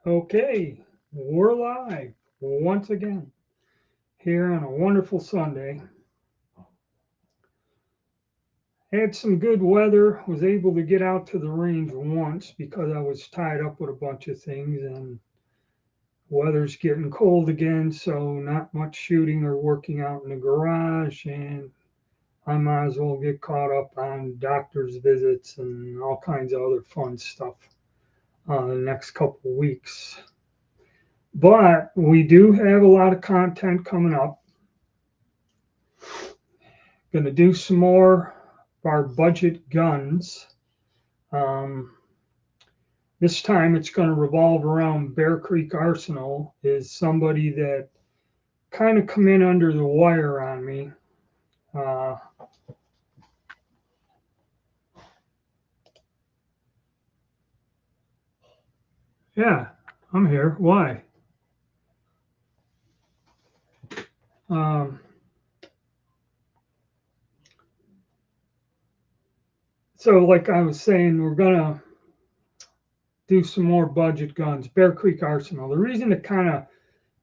Okay, we're live once again here on a wonderful Sunday. Had some good weather, was able to get out to the range once because I was tied up with a bunch of things, and weather's getting cold again, so not much shooting or working out in the garage, and I might as well get caught up on doctor's visits and all kinds of other fun stuff the next couple of weeks. But we do have a lot of content coming up. Going to do some more of our budget guns. Um, this time it's going to revolve around Bear Creek Arsenal. Is somebody that kind of come in under the wire on me. Uh, yeah, I'm here. Why? Um, so, like I was saying, we're going to do some more budget guns. Bear Creek Arsenal. The reason it kind of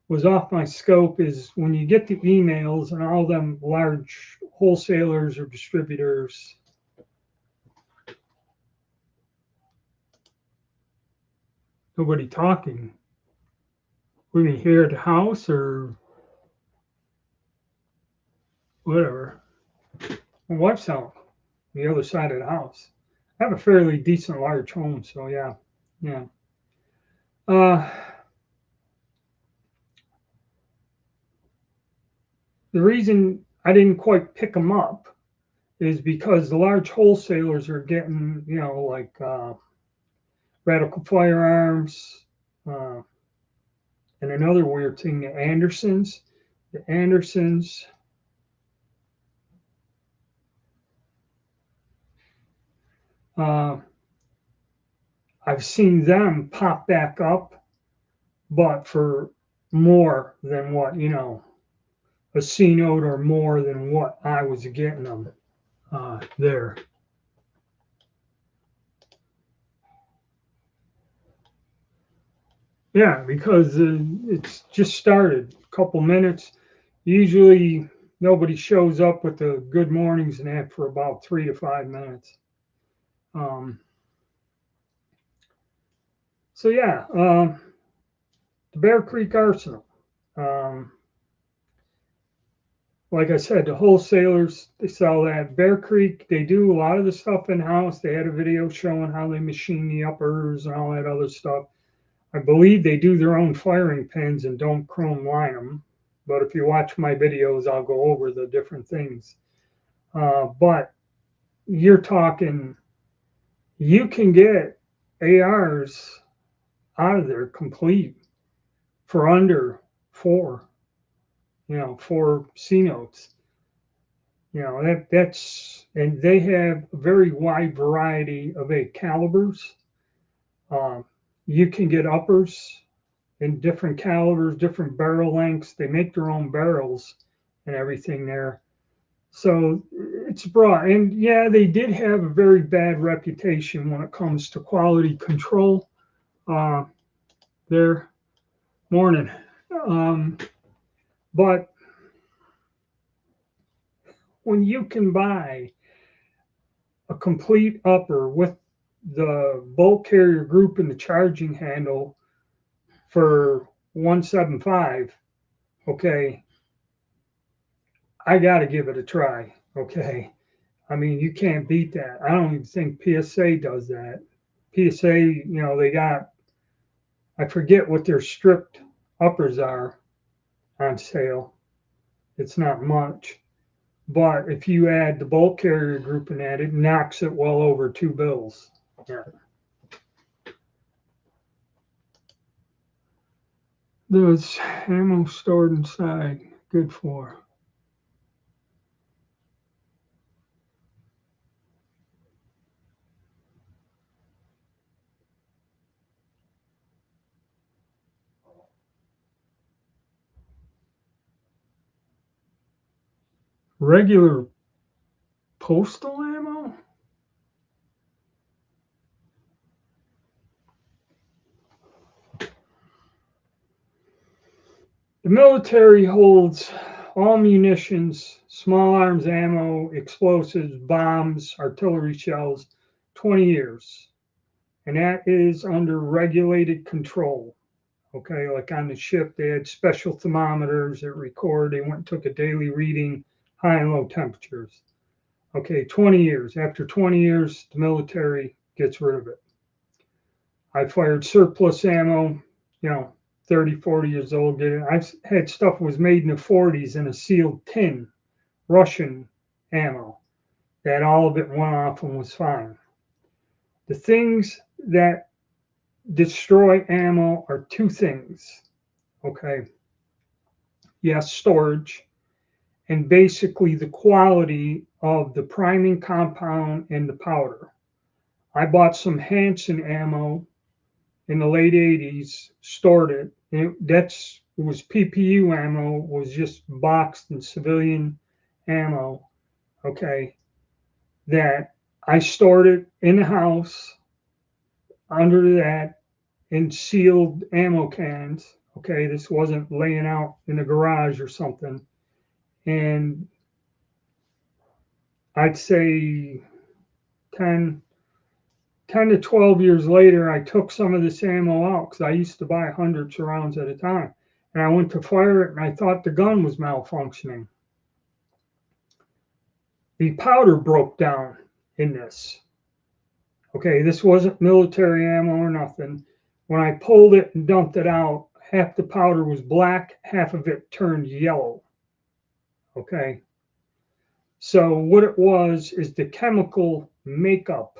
was off my scope is when you get the emails and all them large wholesalers or distributors. Nobody talking. We mean here at the house or whatever. My wife's out the other side of the house. I have a fairly decent large home, so yeah, yeah. Uh, the reason I didn't quite pick them up is because the large wholesalers are getting, like Radical Firearms, uh, and another weird thing, the Andersons. The Andersons, uh, I've seen them pop back up, but for more than what, a C note or more than what I was getting them there. Yeah, because it's just started a couple minutes. Usually nobody shows up with the good mornings and that for about 3 to 5 minutes. Um, so yeah, the Bear Creek Arsenal. Um, like I said, the wholesalers they sell that. Bear Creek, they do a lot of the stuff in house. They had a video showing how they machine the uppers and all that other stuff. I believe they do their own firing pins and don't chrome line them. But if you watch my videos, I'll go over the different things. But you're talking, you can get ARs out of there complete for under four, four C notes. And they have a very wide variety of eight calibers. Um, you can get uppers in different calibers, different barrel lengths. They make their own barrels and everything there. So it's broad. And yeah, they did have a very bad reputation when it comes to quality control. Uh, their morning. Um, but when you can buy a complete upper with the bolt carrier group and the charging handle for 175, okay, I got to give it a try. Okay. I mean, you can't beat that. I don't even think PSA does that. PSA, they got, I forget what their stripped uppers are on sale. It's not much. But if you add the bolt carrier group in that, it knocks it well over two bills. Yeah. There's ammo stored inside. Good for regular postal ammo. The military holds all munitions, small arms ammo, explosives, bombs, artillery shells, 20 years. And that is under regulated control. Okay, like on the ship, they had special thermometers that record. They went and took a daily reading, high and low temperatures. Okay, 20 years. After 20 years, the military gets rid of it. I fired surplus ammo, 30, 40 years old. I've had stuff was made in the 40s in a sealed tin, Russian ammo, that all of it went off and was fine. The things that destroy ammo are two things. Okay. Yes, storage, and basically the quality of the priming compound and the powder. I bought some Hansen ammo in the late 80s, stored it. And it was PPU ammo, was just boxed in civilian ammo. Okay. That I stored it in the house under that in sealed ammo cans. Okay. This wasn't laying out in the garage or something. And I'd say 10 to 12 years later, I took some of this ammo out because I used to buy hundreds of rounds at a time. And I went to fire it and I thought the gun was malfunctioning. The powder broke down in this. Okay, this wasn't military ammo or nothing. When I pulled it and dumped it out, half the powder was black, half of it turned yellow. Okay. So what it was is the chemical makeup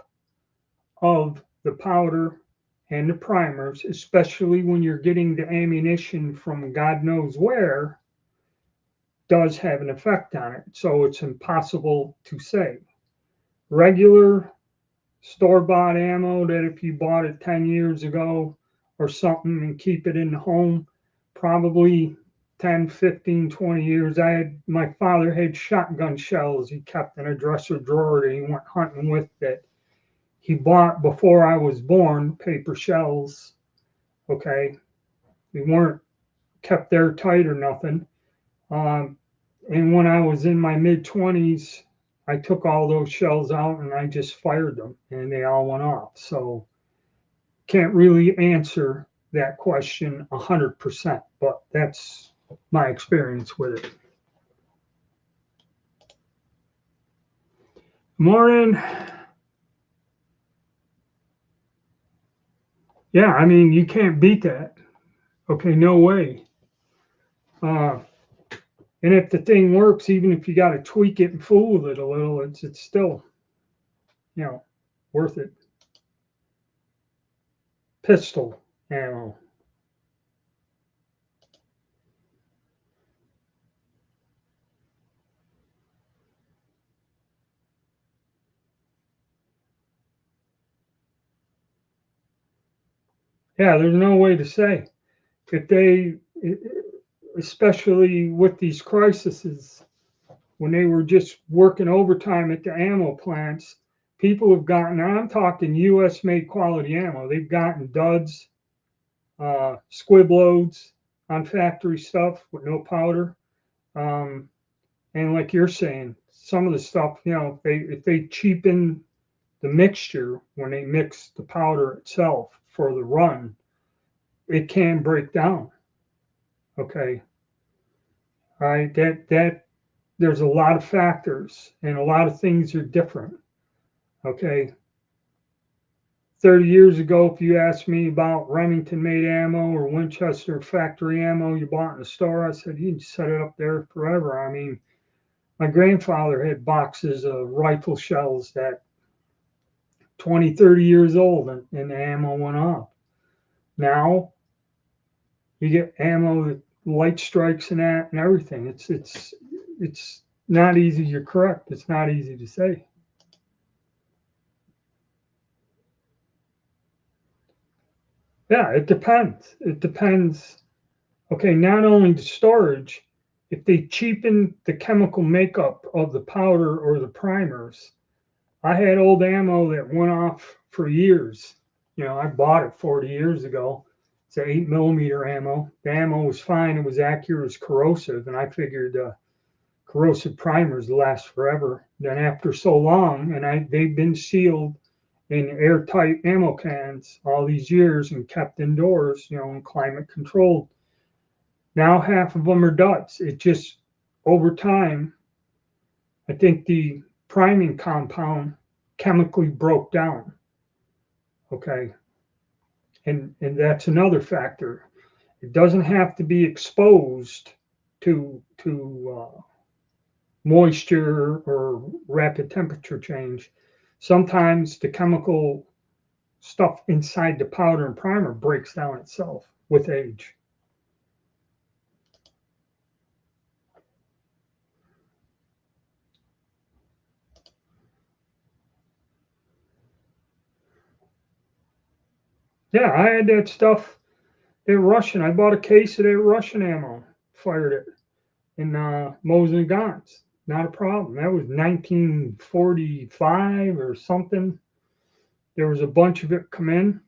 of the powder and the primers, especially when you're getting the ammunition from God knows where, does have an effect on it. So it's impossible to say. Regular store-bought ammo that if you bought it 10 years ago or something and keep it in the home, probably 10, 15, 20 years. My father had shotgun shells he kept in a dresser drawer that he went hunting with that he bought before I was born, paper shells. Okay. They weren't kept airtight or nothing. And when I was in my mid 20s, I took all those shells out and I just fired them and they all went off. So can't really answer that question 100%, but that's my experience with it. Morning. Yeah, I mean, you can't beat that. Okay, no way. And if the thing works, even if you got to tweak it and fool with it a little, it's still, worth it. Pistol ammo. Yeah, there's no way to say. If they, especially with these crises, when they were just working overtime at the ammo plants, people have gotten, I'm talking US made quality ammo, they've gotten duds, squib loads on factory stuff with no powder. And like you're saying, some of the stuff, if they cheapen the mixture when they mix the powder itself for the run, it can break down. Okay. All right. That there's a lot of factors and a lot of things are different. Okay. 30 years ago, if you asked me about Remington made ammo or Winchester factory ammo you bought in the store, I said, you can set it up there forever. I mean, my grandfather had boxes of rifle shells that 20, 30 years old and the ammo went off. Now you get ammo that light strikes and that and everything. It's not easy. You're correct. It's not easy to say. Yeah, it depends. It depends. Okay, not only the storage, if they cheapen the chemical makeup of the powder or the primers, I had old ammo that went off for years. I bought it 40 years ago. It's an 8mm ammo. The ammo was fine. It was accurate. It was corrosive, and I figured corrosive primers last forever. Then after so long, and they've been sealed in airtight ammo cans all these years and kept indoors, and climate controlled. Now half of them are duds. It just over time, I think the priming compound chemically broke down. Okay, and that's another factor. It doesn't have to be exposed to moisture or rapid temperature change. Sometimes the chemical stuff inside the powder and primer breaks down itself with age. Yeah, I had that stuff at Russian. I bought a case of that Russian ammo, fired it in Mosin Guns. Not a problem. That was 1945 or something. There was a bunch of it come in,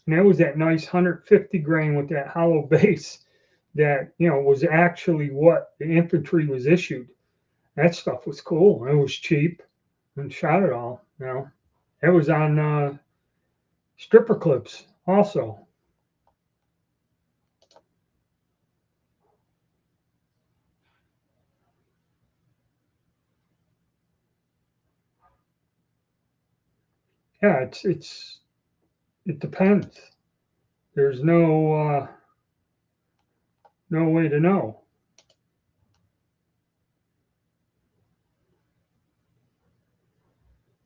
and that was that nice 150 grain with that hollow base that was actually what the infantry was issued. That stuff was cool. It was cheap and shot it all. It was on stripper clips also. Yeah, it depends. There's no way to know.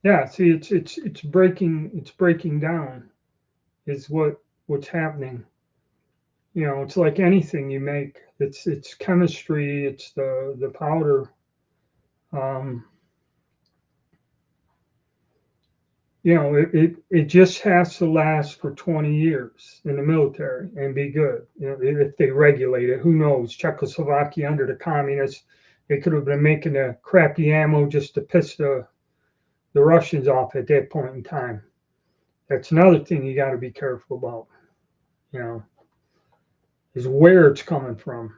Yeah, see, it's breaking down is what's happening. It's like anything you make. It's chemistry. It's the powder. Um, it just has to last for 20 years in the military and be good. If they regulate it, who knows? Czechoslovakia under the communists, they could have been making a crappy ammo just to piss the Russians off at that point in time. That's another thing you got to be careful about. Is where it's coming from.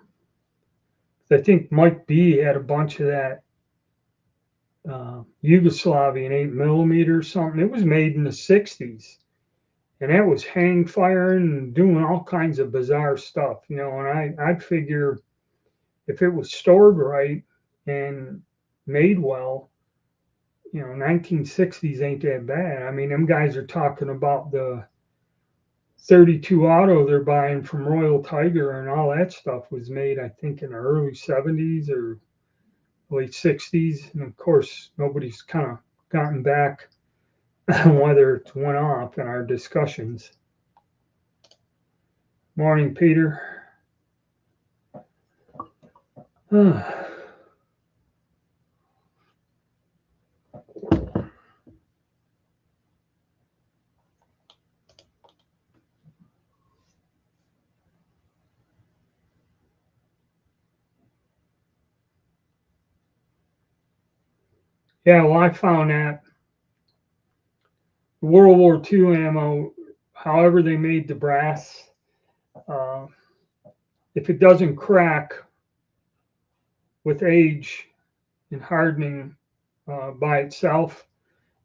I think Mike B had a bunch of that Yugoslavian 8mm or something. It was made in the 60s. And that was hang firing and doing all kinds of bizarre stuff, and I'd figure if it was stored right and made well, 1960s ain't that bad. I mean, them guys are talking about the 32 auto they're buying from Royal Tiger and all that stuff was made, I think, in the early 70s or late 60s. And of course, nobody's kind of gotten back on whether it went off in our discussions. Morning, Peter. Yeah, well, I found that World War II ammo, however they made the brass, uh, if it doesn't crack with age and hardening by itself,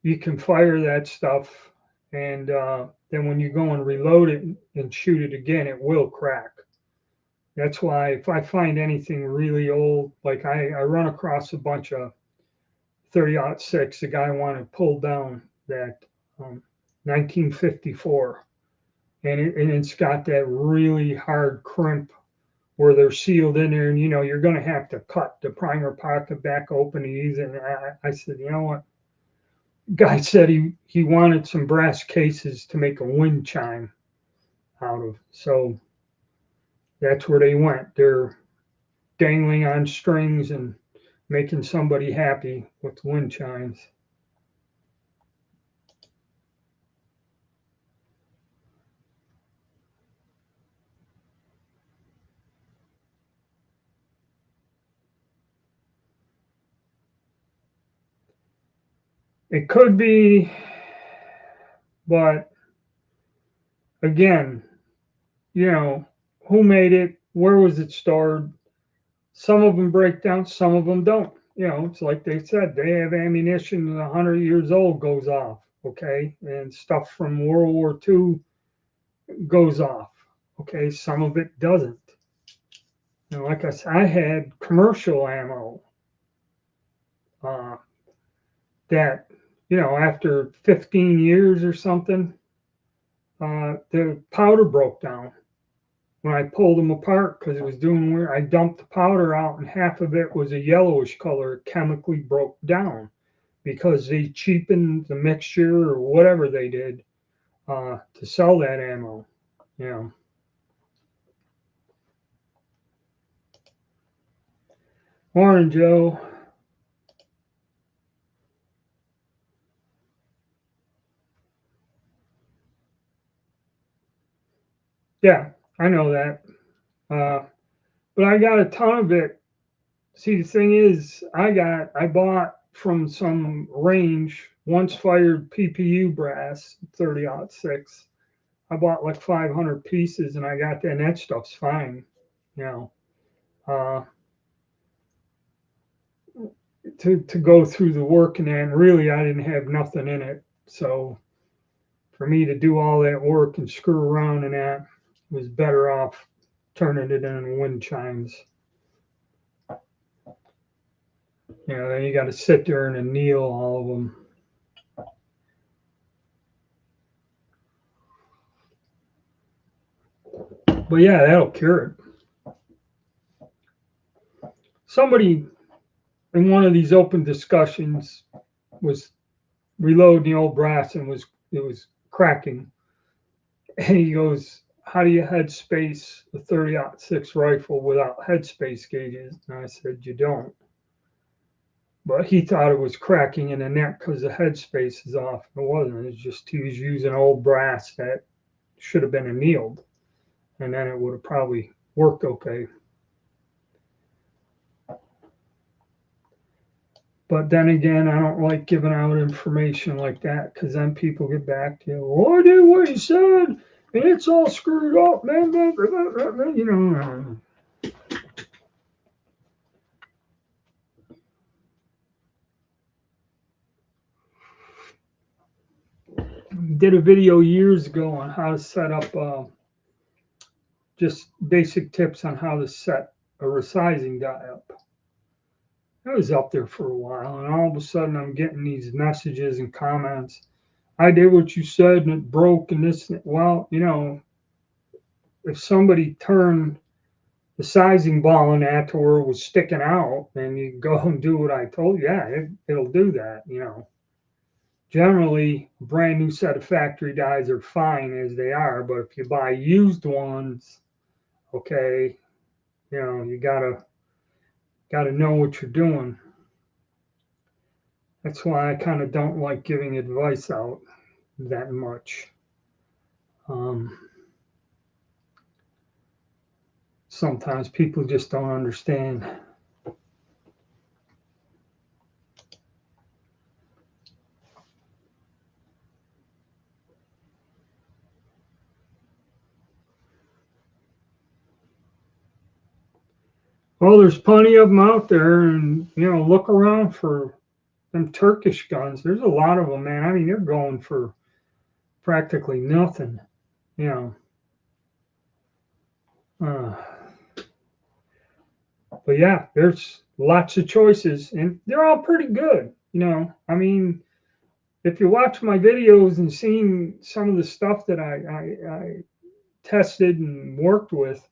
you can fire that stuff, and then when you go and reload it and shoot it again, it will crack. That's why if I find anything really old, like I run across a bunch of 30-06, the guy wanted pulled down that 1954, and it's got that really hard crimp where they're sealed in there, and you're going to have to cut the primer pocket back open to use it. And I said, you know what? Guy said he wanted some brass cases to make a wind chime out of. So that's where they went. They're dangling on strings and making somebody happy with wind chimes. It could be, but again, you know, who made it, where was it stored. Some of them break down, some of them don't. You know, it's like they said, they have ammunition 100 years old goes off, okay, and stuff from World War II goes off, okay. Some of it doesn't. You know, like I said, I had commercial ammo uh, that, you know, after 15 years or something, the powder broke down when I pulled them apart because it was doing weird. I dumped the powder out and half of it was a yellowish color. It chemically broke down because they cheapened the mixture or whatever they did to sell that ammo. You know. Morning, Joe. Yeah, I know that. Uh, but I got a ton of it. See, the thing is, I bought from some range once fired PPU brass 30-06. I bought like 500 pieces and I got that, and that stuff's fine, you know. Uh, to go through the work and then really I didn't have nothing in it. So for me to do all that work and screw around and that was better off turning it in wind chimes. You know, then you got to sit there and anneal all of them. But yeah, that'll cure it. Somebody in one of these open discussions was reloading the old brass and it was cracking. And he goes, "How do you headspace a 30-06 rifle without headspace gauges?" And I said, "You don't." But he thought it was cracking in the neck because the headspace is off. It wasn't. It's just he was using old brass that should have been annealed, and then it would have probably worked okay. But then again, I don't like giving out information like that because then people get back to you. "Oh, I did what he said, and it's all screwed up, man." You know. Did a video years ago on how to set up just basic tips on how to set a resizing die up. I was up there for a while, and all of a sudden I'm getting these messages and comments. "I did what you said, and it broke, and this." Well, you know, if somebody turned the sizing ball in that to where it was sticking out, then you go and do what I told you. Yeah, it'll do that. You know, generally, a brand new set of factory dies are fine as they are, but if you buy used ones, okay, you know, you gotta know what you're doing. That's why I kind of don't like giving advice out that much. Um, Sometimes people just don't understand. Well, there's plenty of them out there, and you know, look around for them Turkish guns. There's a lot of them, man. I mean, they're going for practically nothing. You know, uh, but yeah, there's lots of choices, and they're all pretty good. You know, I mean, if you watch my videos and seen some of the stuff that I tested and worked with,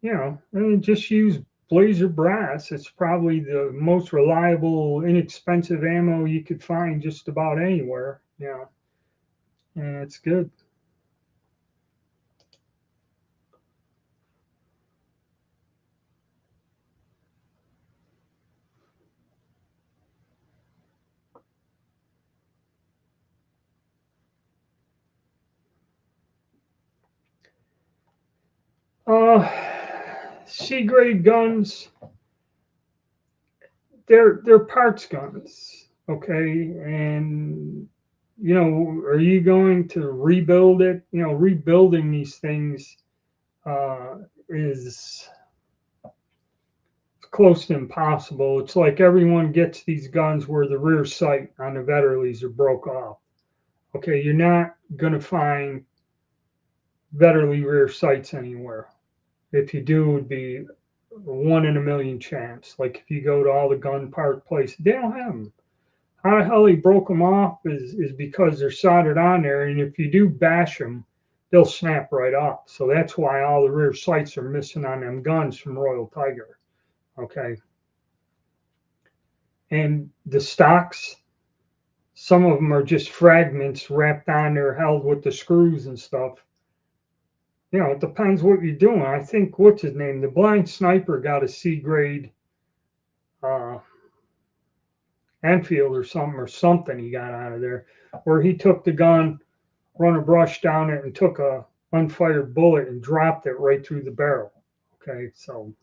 you know, I mean, just use Blazer brass. It's probably the most reliable, inexpensive ammo you could find just about anywhere. You know, and it's good. Uh, C grade guns, they're parts guns, okay, and you know, are you going to rebuild it? You know, rebuilding these things is close to impossible. It's like everyone gets these guns where the rear sight on the Vetterlies are broke off. Okay, you're not going to find Vetterli rear sights anywhere. If you do, it would be a 1 in a million chance. Like if you go to all the gun part places, they don't have them. How the hell they broke them off is because they're soldered on there, and if you do bash them, they'll snap right off. So that's why all the rear sights are missing on them guns from Royal Tiger. Okay. And the stocks, some of them are just fragments wrapped on there, held with the screws and stuff. You know, it depends what you're doing. I think, what's his name? The Blind Sniper got a C grade Enfield or something he got out of there, where he took the gun, run a brush down it, and took a unfired bullet and dropped it right through the barrel. Okay, so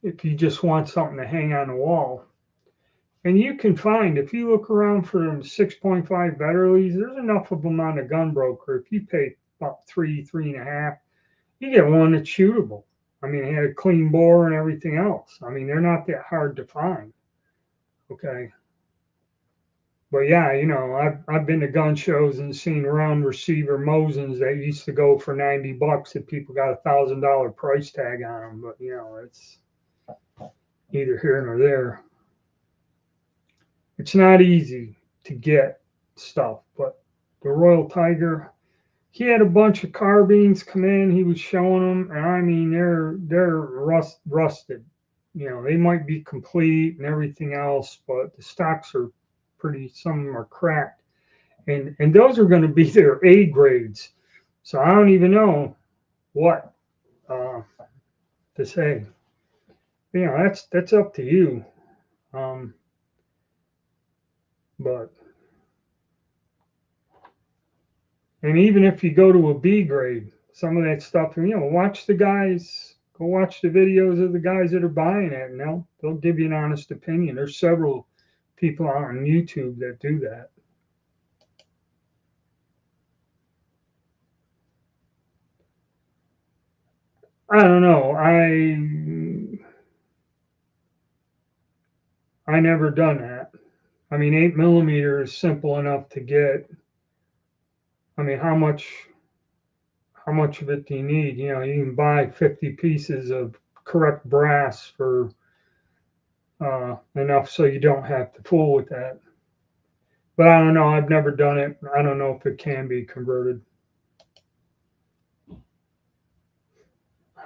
if you just want something to hang on the wall, and you can find, if you look around for them 6.5 Vetterlis, there's enough of them on the gun broker. If you pay about three and a half, you get one that's shootable. I mean, it had a clean bore and everything else. I mean, they're not that hard to find. Okay. But yeah, you know, I've been to gun shows and seen round receiver Mosins that used to go for $90 if people got $1,000 price tag on them. But you know, it's neither here nor there. It's not easy to get stuff, but the Royal Tiger, he had a bunch of carbines come in. He was showing them, and I mean, they're rusted. You know, they might be complete and everything else, but the stocks are pretty. Some of them are cracked, and those are going to be their A grades. So I don't even know what to say. You know, that's up to you. But and even if you go to a B grade, some of that stuff, you know, watch the guys. Go watch the videos of the guys that are buying it, and they'll give you an honest opinion. There's several people on YouTube that do that. I don't know. I never done that. I mean, 8mm is simple enough to get. I mean, how much of it do you need? You know, you can buy 50 pieces of correct brass for enough so you don't have to fool with that. But I don't know. I've never done it. I don't know if it can be converted.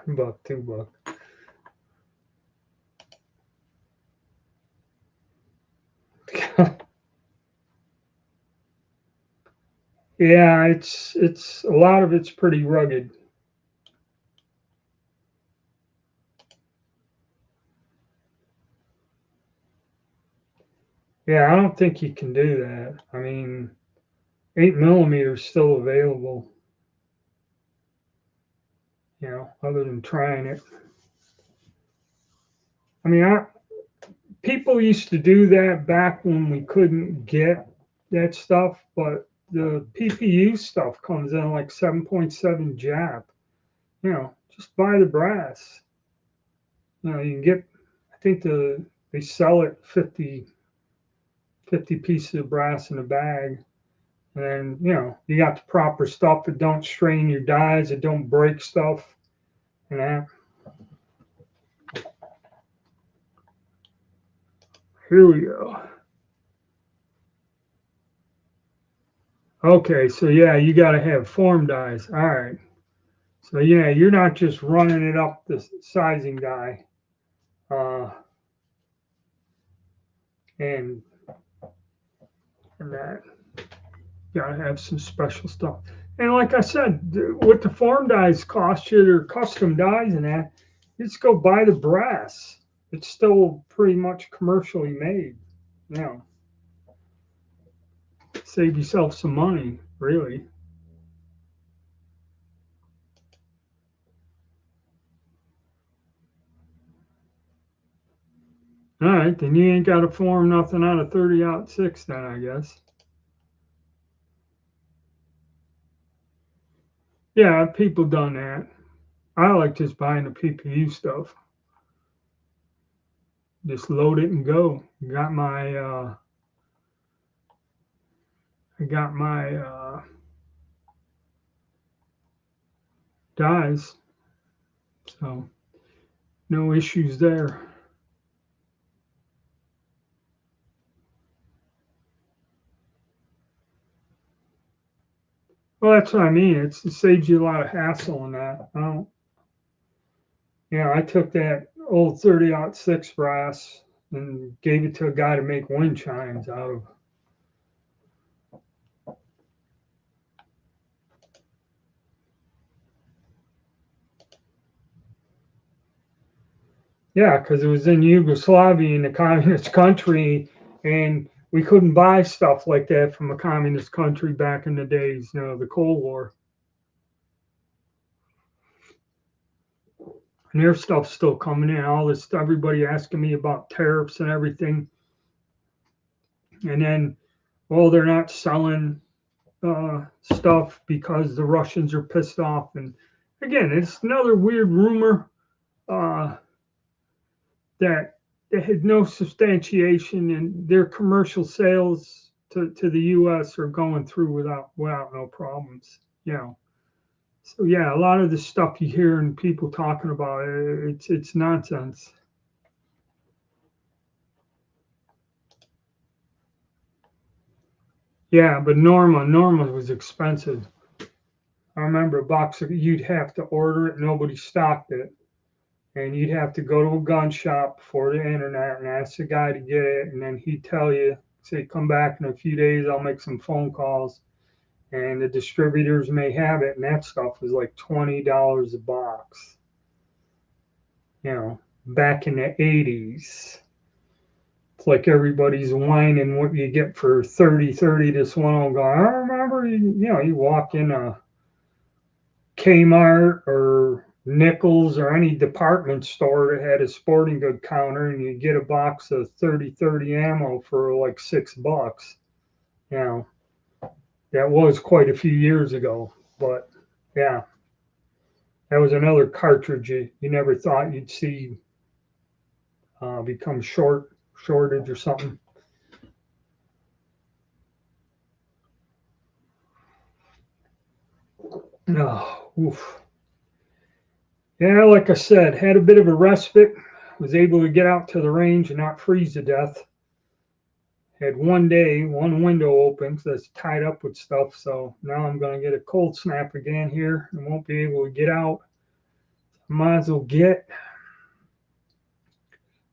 $1, $2. Yeah, it's a lot of it's pretty rugged. Yeah, I don't think you can do that. I mean, 8mm is still available. You know, other than trying it. I mean, people used to do that back when we couldn't get that stuff, but the PPU stuff comes in like 7.7 Jap. You know, just buy the brass. You know, you can get. I think they sell it 50 pieces of brass in a bag. And then, you know, you got the proper stuff that don't strain your dies, that don't break stuff. And that. Here we go. Okay, so yeah, you got to have form dies. All right. So yeah, you're not just running it up the sizing die. And that. You got to have some special stuff. And like I said, what the form dies cost you, or custom dies and that, just go buy the brass. It's still pretty much commercially made. You know, save yourself some money, really. All right, then you ain't got to form nothing out of 30-06 then, I guess. Yeah, people done that. I like just buying the PPE stuff. Just load it and go. I got my dyes, so no issues there. Well, that's what I mean. It saves you a lot of hassle in that. I don't, I took that old 30-06 brass and gave it to a guy to make wind chimes out of. Yeah, because it was in Yugoslavia, in a communist country, and we couldn't buy stuff like that from a communist country back in the days, the Cold War. And their stuff's still coming in. All this, everybody asking me about tariffs and everything. And then, well, they're not selling stuff because the Russians are pissed off. And again, it's another weird rumor uh, that they had no substantiation, and their commercial sales to the U.S. are going through without no problems. So yeah, a lot of the stuff you hear and people talking about, it's nonsense. Yeah, but Norma was expensive. I remember a box of, you'd have to order it, nobody stocked it, and you'd have to go to a gun shop for the internet and ask the guy to get it, and then he'd tell you, say, come back in a few days, I'll make some phone calls, and the distributors may have it, and that stuff was like $20 a box, back in the 80s. It's like everybody's whining what you get for 30. This one will go, I remember, you walk in a Kmart or Nichols or any department store that had a sporting good counter, and you get a box of 30 ammo for like $6. You know, that was quite a few years ago, but yeah, that was another cartridge you never thought you'd see become shortage or something. Oh, oof. Yeah, like I said, had a bit of a respite. Was able to get out to the range and not freeze to death. Had one day, one window open, so that's tied up with stuff. So now I'm going to get a cold snap again here and won't be able to get out. Might as well get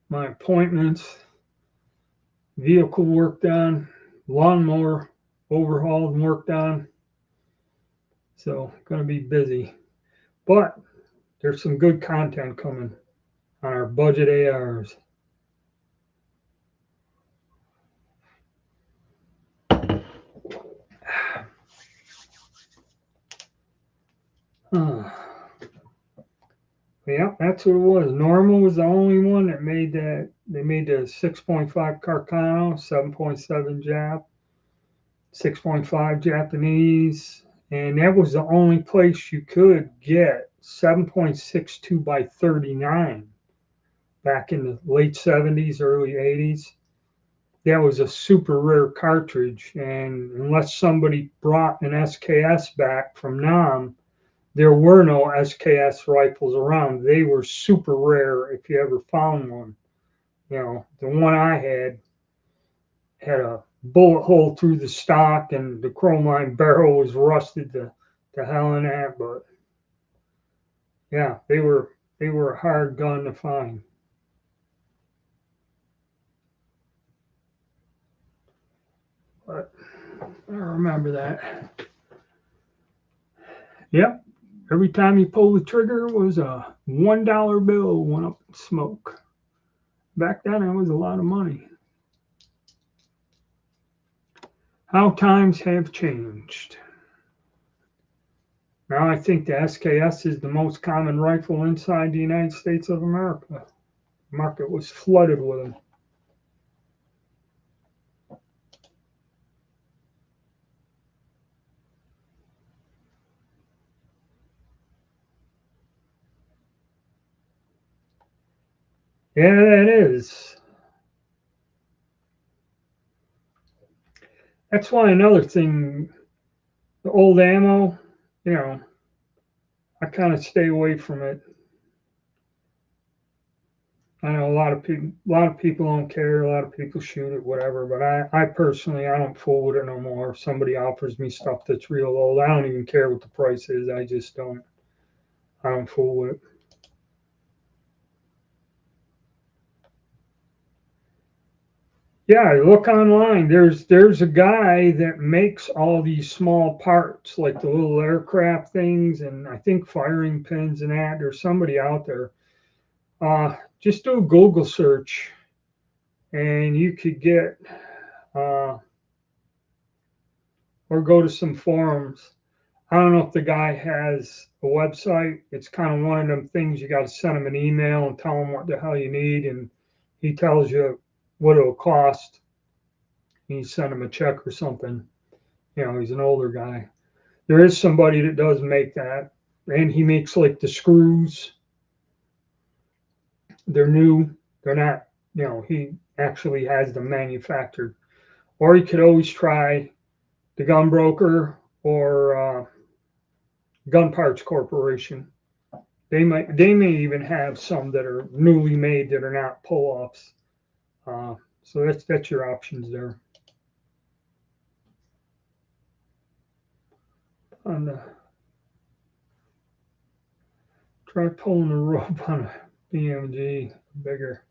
my appointments, vehicle work done, lawnmower overhauled and worked on. So going to be busy. But there's some good content coming on our budget ARs. Uh, yeah, that's what it was. Normal was the only one that made that. They made the 6.5 Carcano, 7.7 Jap, 6.5 Japanese, and that was the only place you could get 7.62 by 39 back in the late 70s, early 80s. That was a super rare cartridge, and unless somebody brought an SKS back from Nam, there were no SKS rifles around. They were super rare if you ever found one. The one I had a bullet hole through the stock, and the chrome line barrel was rusted to hell in that. But yeah, they were a hard gun to find. But I remember that. Yep. Every time you pull the trigger was a $1 bill went up in smoke. Back then, it was a lot of money. How times have changed. Now I think the SKS is the most common rifle inside the United States of America. The market was flooded with them. Yeah, that is. That's why another thing, the old ammo, you know, I kind of stay away from it. I know a lot of people don't care. A lot of people shoot it, whatever. But I personally, I don't fool with it no more. If somebody offers me stuff that's real old, I don't even care what the price is. I just don't. I don't fool with it. Yeah, look online. There's a guy that makes all these small parts, like the little aircraft things, and I think firing pins and that. There's somebody out there. Just do a Google search, and you could get, uh, or go to some forums. I don't know if the guy has a website. It's kind of one of them things you got to send him an email and tell him what the hell you need, and he tells you what it'll cost. You send him a check or something. He's an older guy. There is somebody that does make that, and he makes like the screws. They're new. They're not. He actually has them manufactured. Or you could always try the gun broker or Gun Parts Corporation. They may even have some that are newly made that are not pull offs. So that's your options there. On the try pulling the rope on a BMG bigger.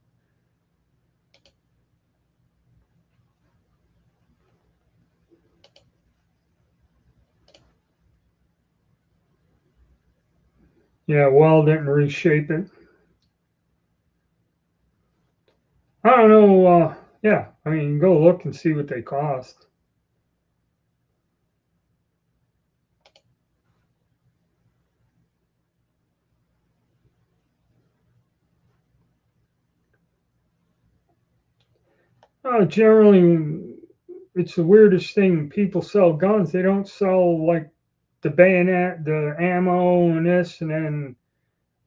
Yeah, weld it and reshape it. I don't know. Yeah, I mean, go look and see what they cost. Generally, it's the weirdest thing. People sell guns. They don't sell like the bayonet, the ammo, and this, and then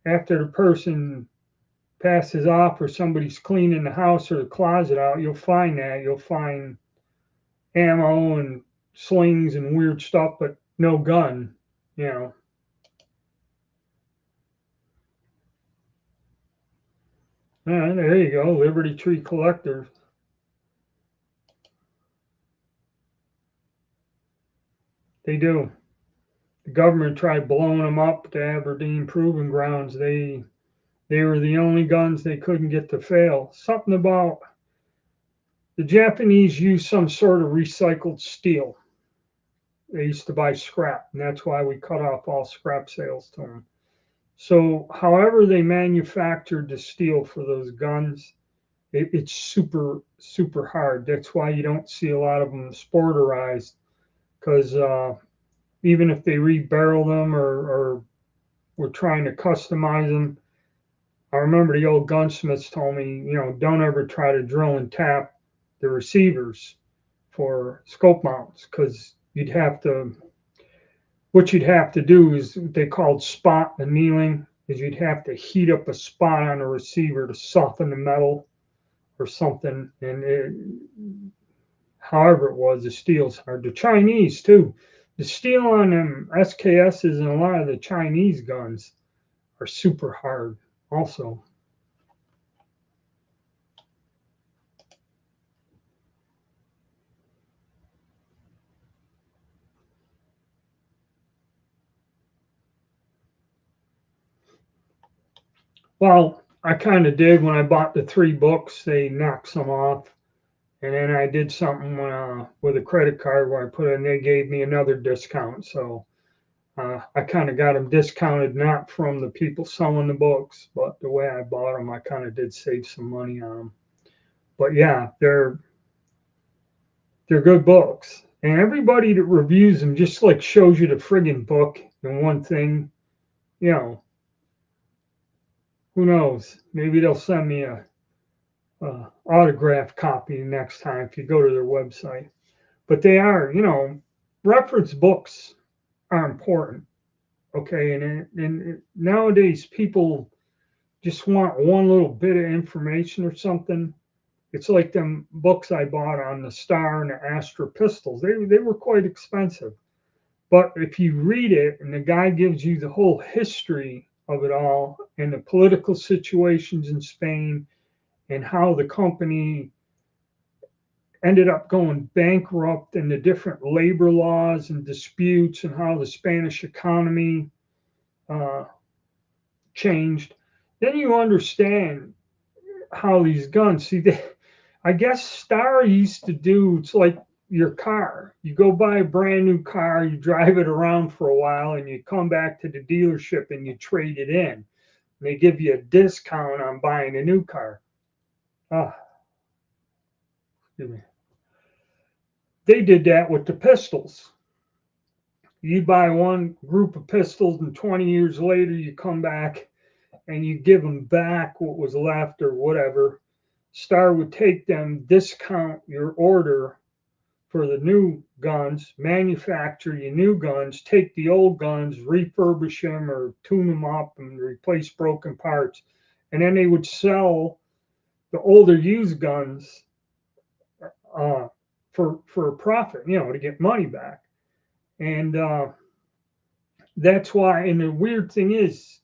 after the person passes off or somebody's cleaning the house or the closet out, you'll find that. You'll find ammo and slings and weird stuff, but no gun. You know. Yeah, there you go. Liberty Tree Collector. They do. The government tried blowing them up to Aberdeen Proving Grounds. They were the only guns they couldn't get to fail. Something about the Japanese used some sort of recycled steel. They used to buy scrap, and that's why we cut off all scrap sales to them. So, however they manufactured the steel for those guns, it's super, super hard. That's why you don't see a lot of them sporterized, because even if they rebarrel them or were trying to customize them, I remember the old gunsmiths told me, don't ever try to drill and tap the receivers for scope mounts because what you'd have to do is what they called spot annealing, is you'd have to heat up a spot on a receiver to soften the metal or something. And however it was, the steel's hard. The Chinese too. The steel on them SKSs and a lot of the Chinese guns are super hard also. Well, I kind of did when I bought the 3 books. They knocked some off, and then I did something with a credit card where I put in. They gave me another discount, so I kind of got them discounted, not from the people selling the books, but the way I bought them. I kind of did save some money on them. But yeah, they're good books, and everybody that reviews them just like shows you the friggin' book and one thing. You know, who knows? Maybe they'll send me a autographed copy next time if you go to their website. But they are, reference books are important. Okay, and nowadays people just want one little bit of information or something, it's like them books I bought on the Star and the Astra pistols. They were quite expensive. But if you read it and the guy gives you the whole history of it all and the political situations in Spain and how the company ended up going bankrupt and the different labor laws and disputes and how the Spanish economy uh, changed, then you understand how these guns. See, I guess Star used to do. It's like your car. You go buy a brand new car, you drive it around for a while, and you come back to the dealership and you trade it in. And they give you a discount on buying a new car. Ah, excuse me. They did that with the pistols. You buy one group of pistols, and 20 years later, you come back and you give them back what was left or whatever. Star would take them, discount your order for the new guns, manufacture your new guns, take the old guns, refurbish them or tune them up and replace broken parts. And then they would sell the older used guns uh, for a profit, to get money back. And that's why, and the weird thing is,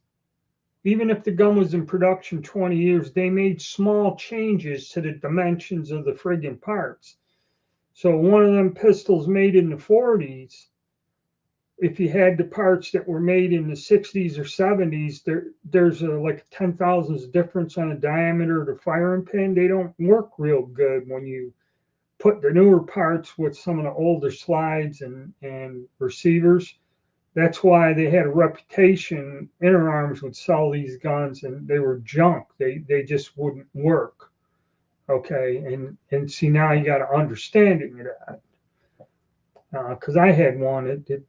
even if the gun was in production 20 years, they made small changes to the dimensions of the friggin' parts. So one of them pistols made in the 40s, if you had the parts that were made in the 60s or 70s, there's like a 10 thousandths difference on the diameter of the firing pin. They don't work real good when you put the newer parts with some of the older slides and receivers. That's why they had a reputation. Interarms would sell these guns, and they were junk. They just wouldn't work. Okay, and see, now you got to understanding that, because I had one. It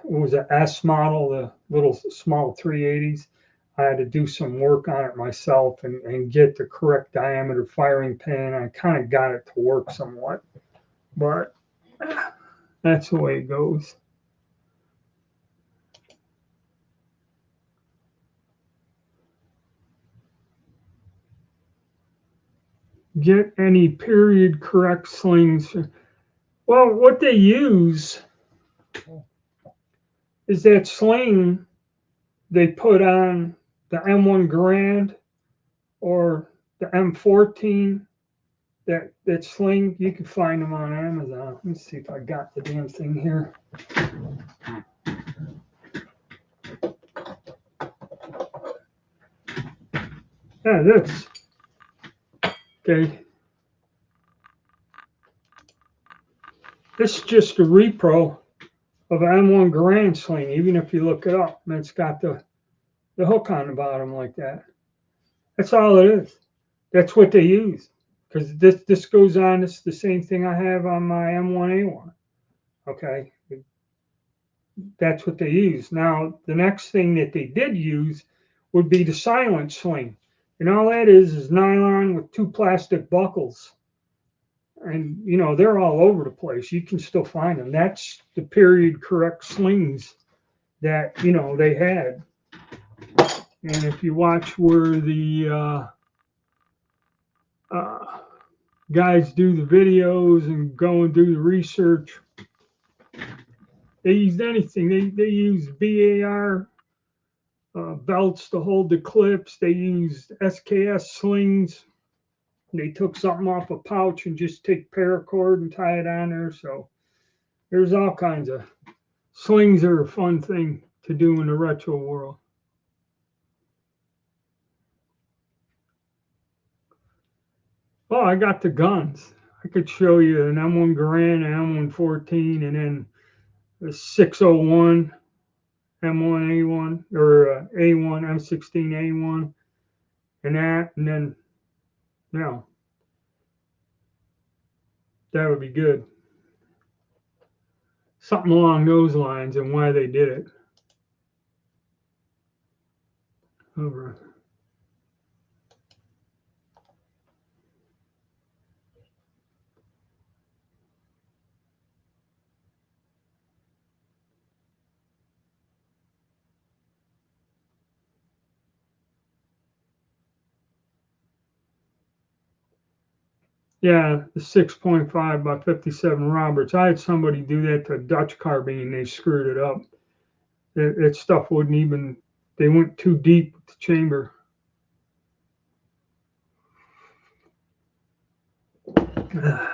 was an S model, the little small 380s. I had to do some work on it myself and get the correct diameter firing pin. I kind of got it to work somewhat, but that's the way it goes. Get any period correct slings. Well, what they use is that sling they put on the M1 Garand or the M14. That sling, you can find them on Amazon. Let me see if I got the damn thing here. Yeah, this. Okay. This is just a repro of an M1 Garand sling, even if you look it up, and it's got the hook on the bottom like that. That's all it is. That's what they use. Because this goes on, it's the same thing I have on my M1A1. Okay. That's what they use. Now, the next thing that they did use would be the silent sling. And all that is nylon with two plastic buckles. And, they're all over the place. You can still find them. That's the period correct slings that, they had. And if you watch where the guys do the videos and go and do the research, they used anything. They used BAR belts to hold the clips. They used SKS slings. They took something off a pouch and just take paracord and tie it on there. So there's all kinds of slings are a fun thing to do in the retro world. Well, I got the guns. I could show you an M1 Garand, an M114, and then a 601 M1A1 or A1 M16A1, and that, and then that would be good. Something along those lines and why they did it. Over. Yeah, the 6.5 by 57 Roberts. I had somebody do that to a Dutch carbine. They screwed it up. That stuff wouldn't even. They went too deep with the chamber. It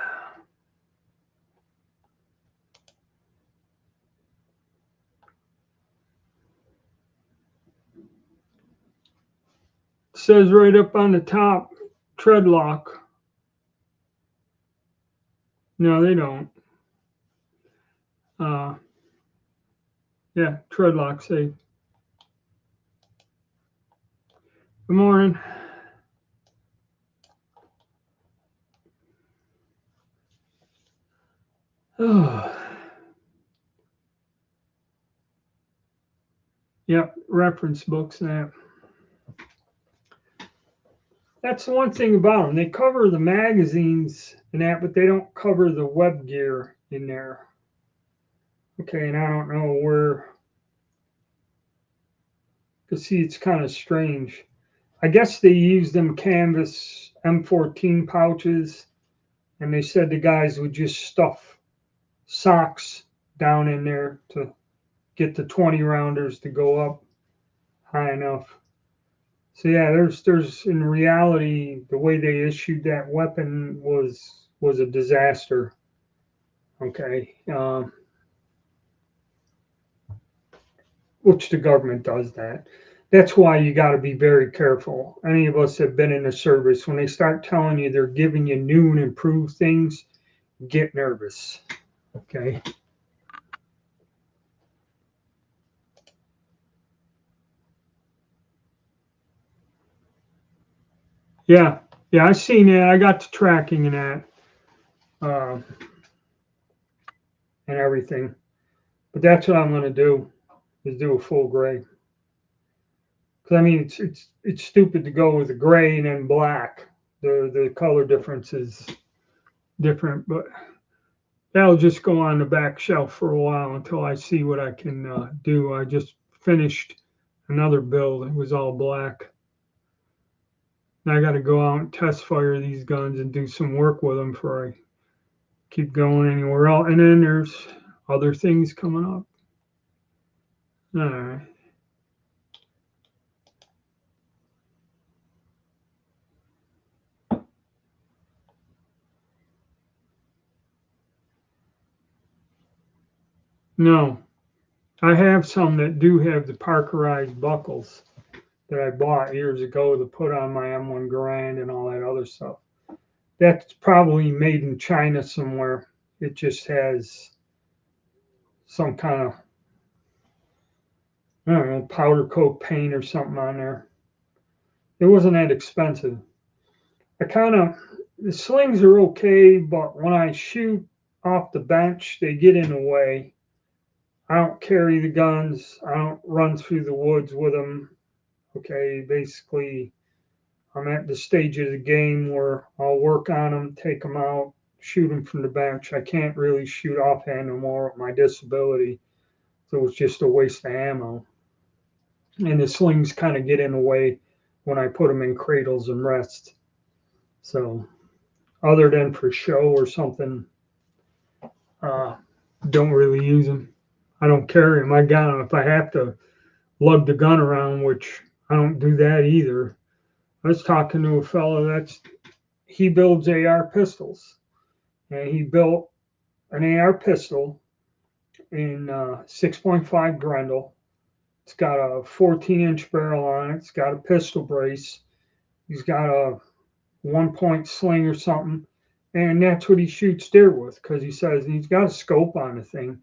says right up on the top, tread lock. No, they don't. Uh, yeah, tread lock safe. Good morning. Oh. Yep, reference books and that. That's the one thing about them. They cover the magazines and that, but they don't cover the web gear in there. Okay, and I don't know where. To see, it's kind of strange. I guess they use them canvas M14 pouches, and they said the guys would just stuff socks down in there to get the 20 rounders to go up high enough. So yeah, there's in reality the way they issued that weapon was a disaster. Okay, which the government does that. That's why you got to be very careful. Any of us have been in the service. When they start telling you they're giving you new and improved things, get nervous. Okay. Yeah. Yeah. I seen that. I got the tracking and that uh, and everything. But that's what I'm going to do is do a full gray. Because I mean, it's stupid to go with a gray and then black. The color difference is different, but that'll just go on the back shelf for a while until I see what I can do. I just finished another build. It was all black. And I got to go out and test fire these guns and do some work with them before I keep going anywhere else. And then there's other things coming up. All right. No, I have some that do have the Parkerized buckles that I bought years ago to put on my M1 Garand and all that other stuff. That's probably made in China somewhere. It just has some kind of, I don't know, powder coat paint or something on there. It wasn't that expensive. The slings are okay, but when I shoot off the bench, they get in the way. I don't carry the guns. I don't run through the woods with them. Okay, basically, I'm at the stage of the game where I'll work on them, take them out, shoot them from the bench. I can't really shoot offhand no more with my disability, so it's just a waste of ammo. And the slings kind of get in the way when I put them in cradles and rests. So, other than for show or something, uh, don't really use them. I don't carry them. I got them if I have to lug the gun around, which I don't do that either. I was talking to a fellow he builds AR pistols, and he built an AR pistol in 6.5 Grendel. It's got a 14-inch barrel on it. It's got a pistol brace. He's got a 1-point sling or something, and that's what he shoots deer with because he says he's got a scope on the thing.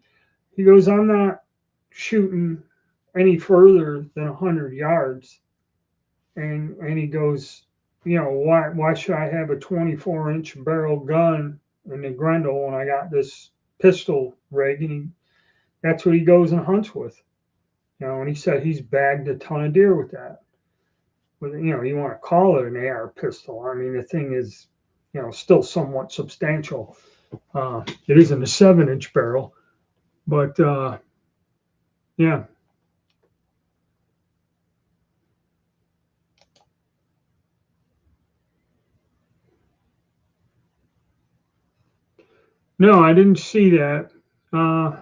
He goes, I'm not shooting any further than 100 yards. And he goes, why should I have a 24-inch barrel gun in the Grendel when I got this pistol rig? And that's what he goes and hunts with. And he said he's bagged a ton of deer with that. But, you want to call it an AR pistol. I mean, the thing is, still somewhat substantial. It isn't a 7-inch barrel, but yeah. No, I didn't see that. I'll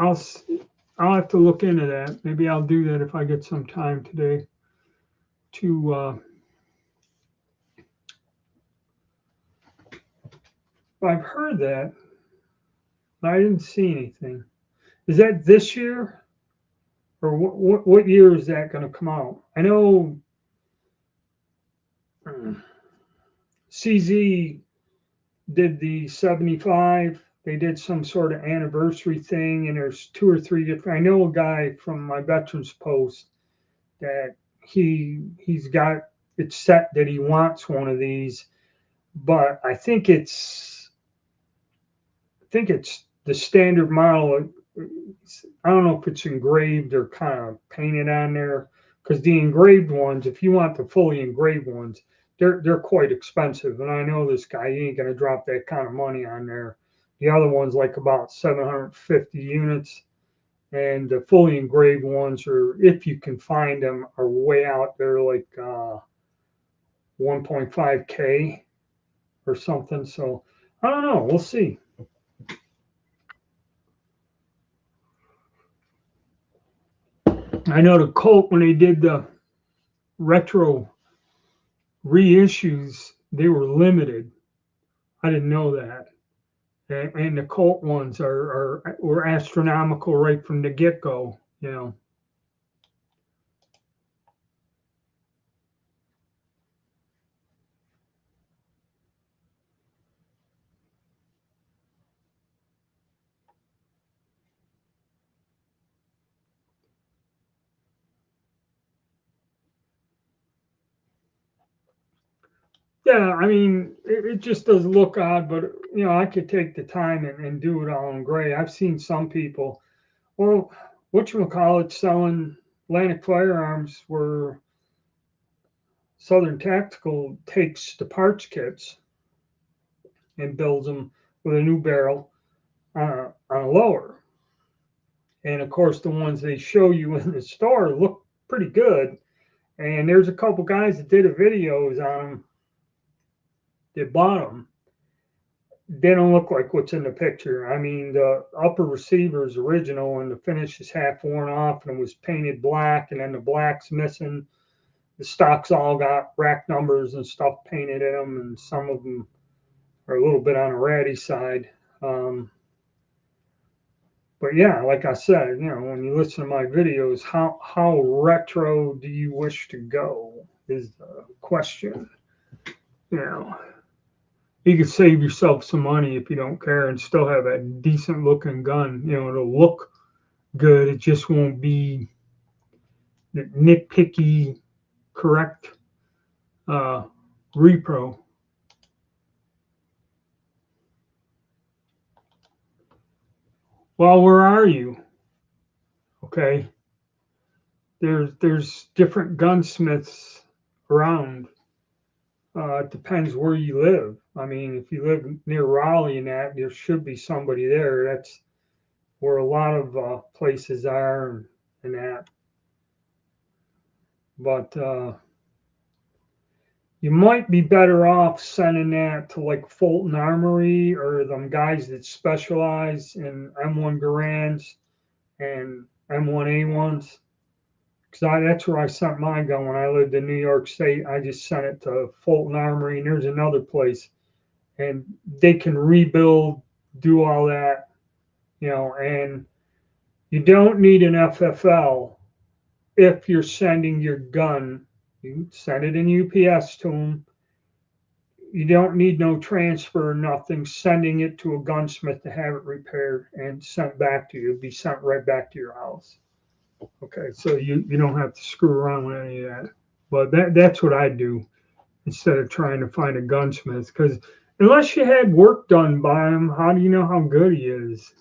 s- I'll have to look into that. Maybe I'll do that if I get some time today to I've heard that, but I didn't see anything. Is that this year, or what year is that going to come out? I know CZ did the 75. They did some sort of anniversary thing, and there's two or three different. I know a guy from my veterans post that he's got it set that he wants one of these, but I think it's the standard model. I don't know if it's engraved or kind of painted on there, because the engraved ones, if you want the fully engraved ones, they're quite expensive. And I know this guy, he ain't gonna drop that kind of money on there. The other ones like about 750 units, and the fully engraved ones are, if you can find them, are way out there, like 1.5K or something. So I don't know. We'll see. I know the Colt, when they did the retro reissues, they were limited. I didn't know that. And the Colt ones are were astronomical right from the get go. You know. Yeah, I mean, it just does look odd, but I could take the time and do it all in gray. I've seen some people. Well, whatchamacallit, selling Atlantic Firearms, where Southern Tactical takes the parts kits and builds them with a new barrel on a lower. And of course, the ones they show you in the store look pretty good. And there's a couple guys that did a videos on them that bought them. They don't look like what's in the picture. I mean, the upper receiver is original, and the finish is half worn off, and it was painted black, and then the black's missing. The stocks all got rack numbers and stuff painted in them, and some of them are a little bit on the ratty side. Um, but yeah, like I said, when you listen to my videos, how retro do you wish to go is the question. You know, you could save yourself some money if you don't care and still have a decent looking gun. It'll look good. It just won't be the nitpicky, correct uh, repro. Well, where are you? Okay, there's different gunsmiths around. It depends where you live. I mean, if you live near Raleigh and that, there should be somebody there. That's where a lot of places are, and that. But you might be better off sending that to like Fulton Armory or them guys that specialize in M1 Garands and M1A1s. Because that's where I sent my gun when I lived in New York State. I just sent it to Fulton Armory, and there's another place, and they can rebuild, do all that, and you don't need an FFL if you're sending your gun. You send it in UPS to them. You don't need no transfer or nothing. Sending it to a gunsmith to have it repaired and sent back to you. It'll be sent right back to your house. Okay, so you don't have to screw around with any of that. But that's what I do instead of trying to find a gunsmith. Because unless you had work done by him, how do you know how good he is?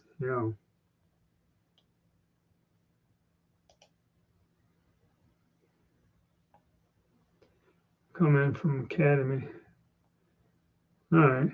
Come in from academy. All right.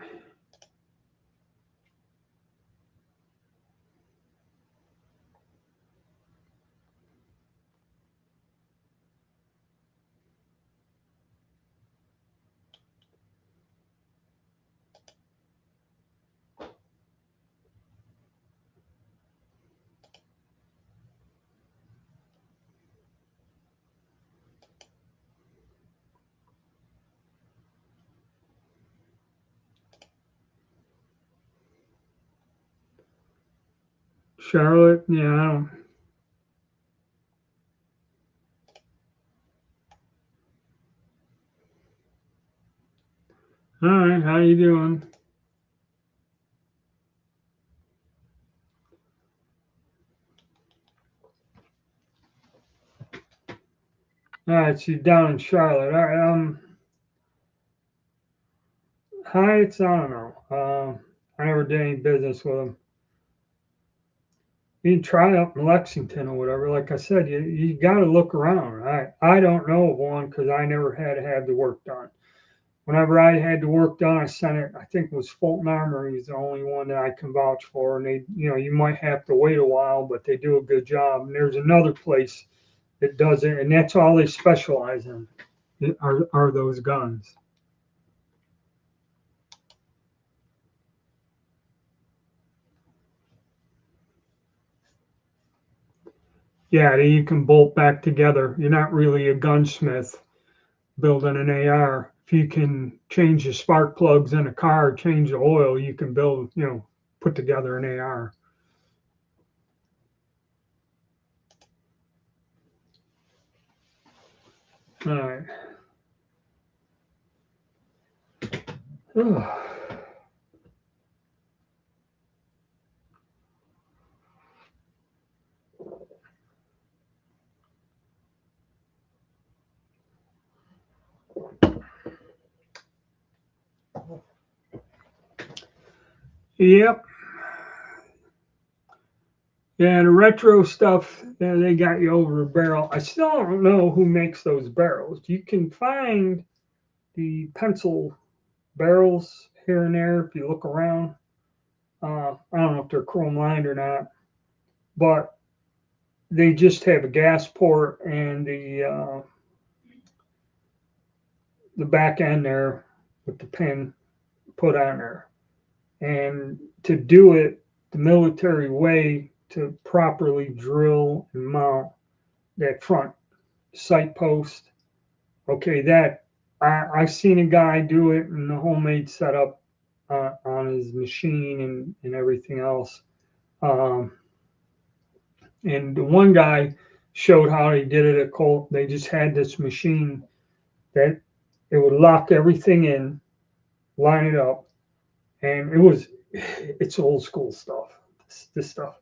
Charlotte, yeah, I don't. All right, how you doing? All right, so you're down in Charlotte. All right, Heights, I don't know. I never did any business with them. You can try up in Lexington or whatever. Like I said, you got to look around. I don't know of one because I never had to have the work done. Whenever I had the work done, I sent it. I think it was Fulton Armory is the only one that I can vouch for. And they, you might have to wait a while, but they do a good job. And there's another place that does it, and that's all they specialize in are those guns. Yeah, you can bolt back together. You're not really a gunsmith building an AR. If you can change the spark plugs in a car, change the oil, you can build, put together an AR. All right. Yep. Yeah, the retro stuff, they got you over a barrel. I still don't know who makes those barrels. You can find the pencil barrels here and there if you look around. I don't know if they're chrome lined or not, but they just have a gas port and the back end there with the pin put on there. And to do it the military way, to properly drill and mount that front sight post, okay, that I've seen a guy do it in the homemade setup on his machine and everything else. Um, and the one guy showed how he did it at Colt. They just had this machine that it would lock everything in, line it up, and it's old school stuff. This stuff.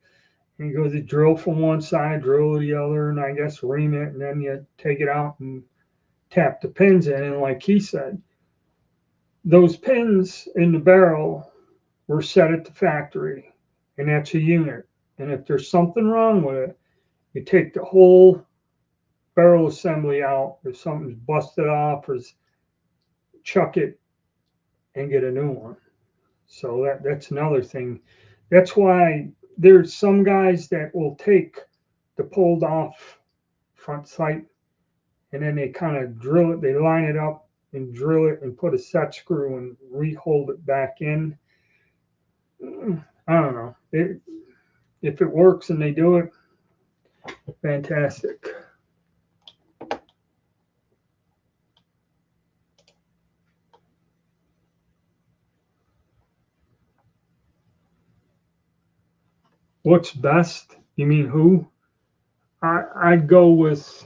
And he goes to drill from one side, drill the other, and I guess ream it, and then you take it out and tap the pins in. And like he said, those pins in the barrel were set at the factory, and that's a unit. And if there's something wrong with it, you take the whole barrel assembly out. If something's busted off, or chuck it and get a new one. So that's another thing. That's why there's some guys that will take the pulled off front sight and then they kind of drill it, they line it up and drill it and put a set screw and re-hold it back in. I don't know. If it works and they do it, fantastic. What's best? You mean who? I'd go with,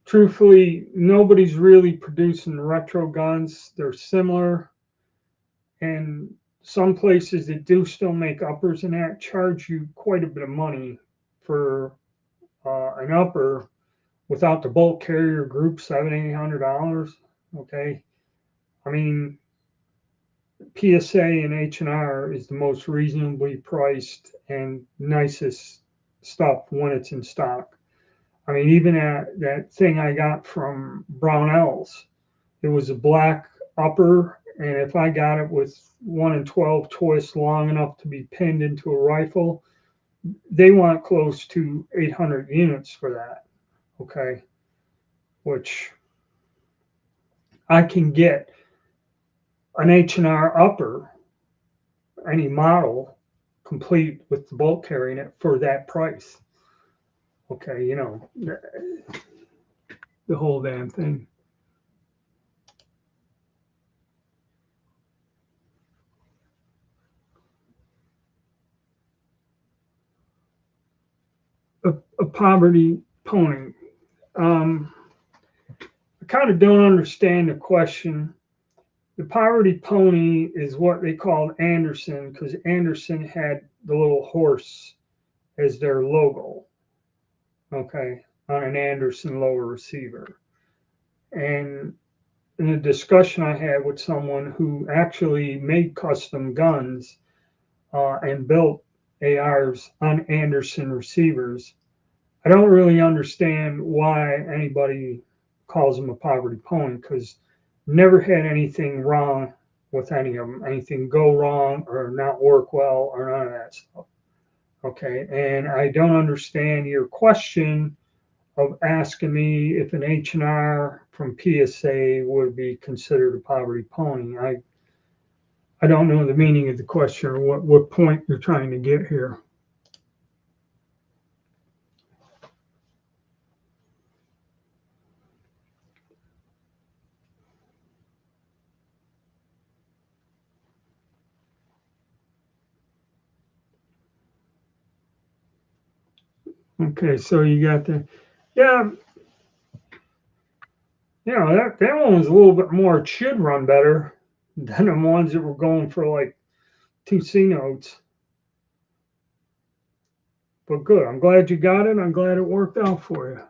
truthfully, nobody's really producing retro guns. They're similar. And some places that do still make uppers and that charge you quite a bit of money for an upper without the bulk carrier group, $700-800. Okay, I mean PSA and H&R is the most reasonably priced and nicest stuff when it's in stock. I mean, even that thing I got from Brownells, it was a black upper, and if I got it with 1 in 12 twist long enough to be pinned into a rifle, they want close to 800 units for that. Okay, which I can get an H&R upper, any model, complete with the bolt carrying it for that price. Okay, the whole damn thing. a poverty pony. I kind of don't understand the question. The poverty pony is what they called Anderson because Anderson had the little horse as their logo, okay, on an Anderson lower receiver. And in a discussion I had with someone who actually made custom guns and built ARs on Anderson receivers, I don't really understand why anybody calls them a poverty pony because never had anything wrong with any of them, anything go wrong or not work well or none of that stuff. Okay, and I don't understand your question of asking me if an H&R from PSA would be considered a poverty pony. I don't know the meaning of the question or what point you're trying to get here. Okay, so you got the, yeah, that one was a little bit more, it should run better than the ones that were going for like 2C notes. But good, I'm glad you got it. I'm glad it worked out for you.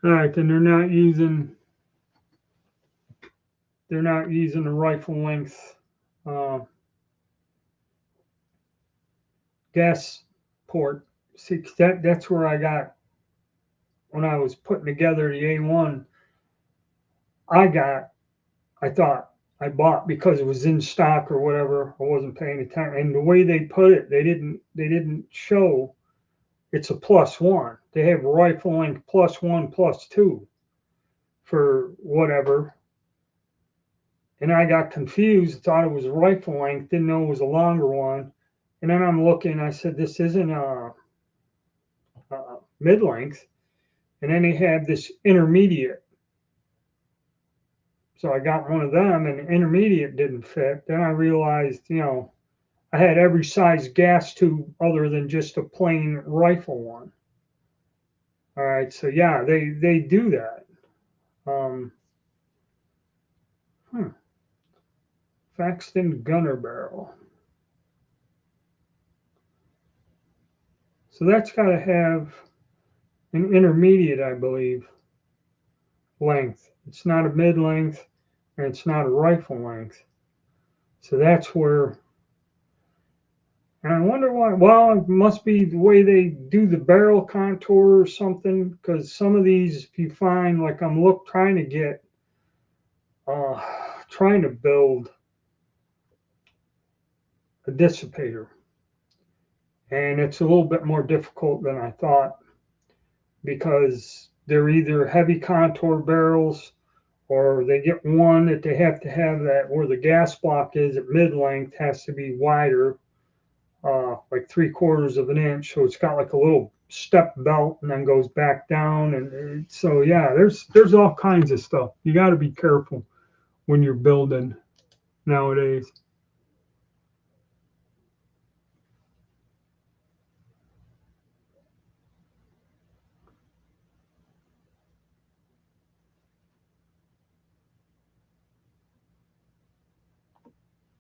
All right, then they're not using the rifle length gas port. See, that's where I got when I was putting together the A1. I thought I bought because it was in stock or whatever. I wasn't paying attention, and the way they put it, they didn't show it's a +1. They have rifle length +1, +2 for whatever. And I got confused, thought it was rifle length, didn't know it was a longer one. And then I'm looking, I said, this isn't a mid length. And then they have this intermediate. So I got one of them, and the intermediate didn't fit. Then I realized, I had every size gas tube other than just a plain rifle one. All right, so yeah, they do that. Faxton gunner barrel. So that's got to have an intermediate, I believe, length. It's not a mid length and it's not a rifle length. So that's where, and I wonder why. Well, it must be the way they do the barrel contour or something. Because some of these, if you find, like I'm trying to build a dissipator, and it's a little bit more difficult than I thought because they're either heavy contour barrels or they get one that they have to have that where the gas block is at mid length has to be wider, like 3/4 of an inch. So it's got like a little step belt and then goes back down. And so, yeah, there's all kinds of stuff. You got to be careful when you're building nowadays.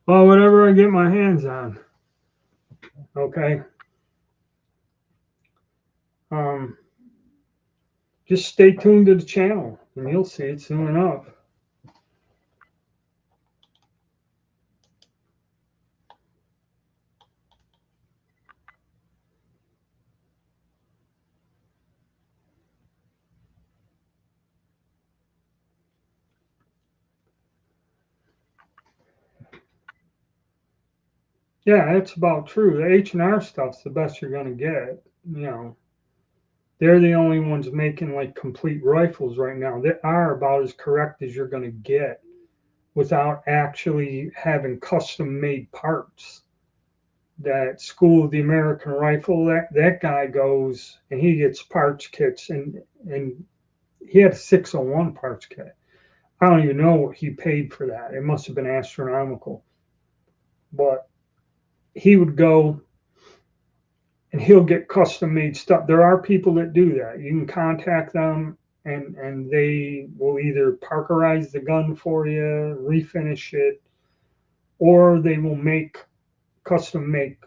Well, whatever I get my hands on. Okay. Just stay tuned to the channel and you'll see it soon enough. Yeah, that's about true. The H&R stuff's the best you're going to get. They're the only ones making like complete rifles right now. They are about as correct as you're going to get without actually having custom made parts. that School of the American Rifle, that guy goes and he gets parts kits, and he had a 601 parts kit. I don't even know what he paid for that. It must have been astronomical. But he would go and he'll get custom made stuff. There are people that do that. You can contact them, and they will either parkerize the gun for you, refinish it, or they will make custom make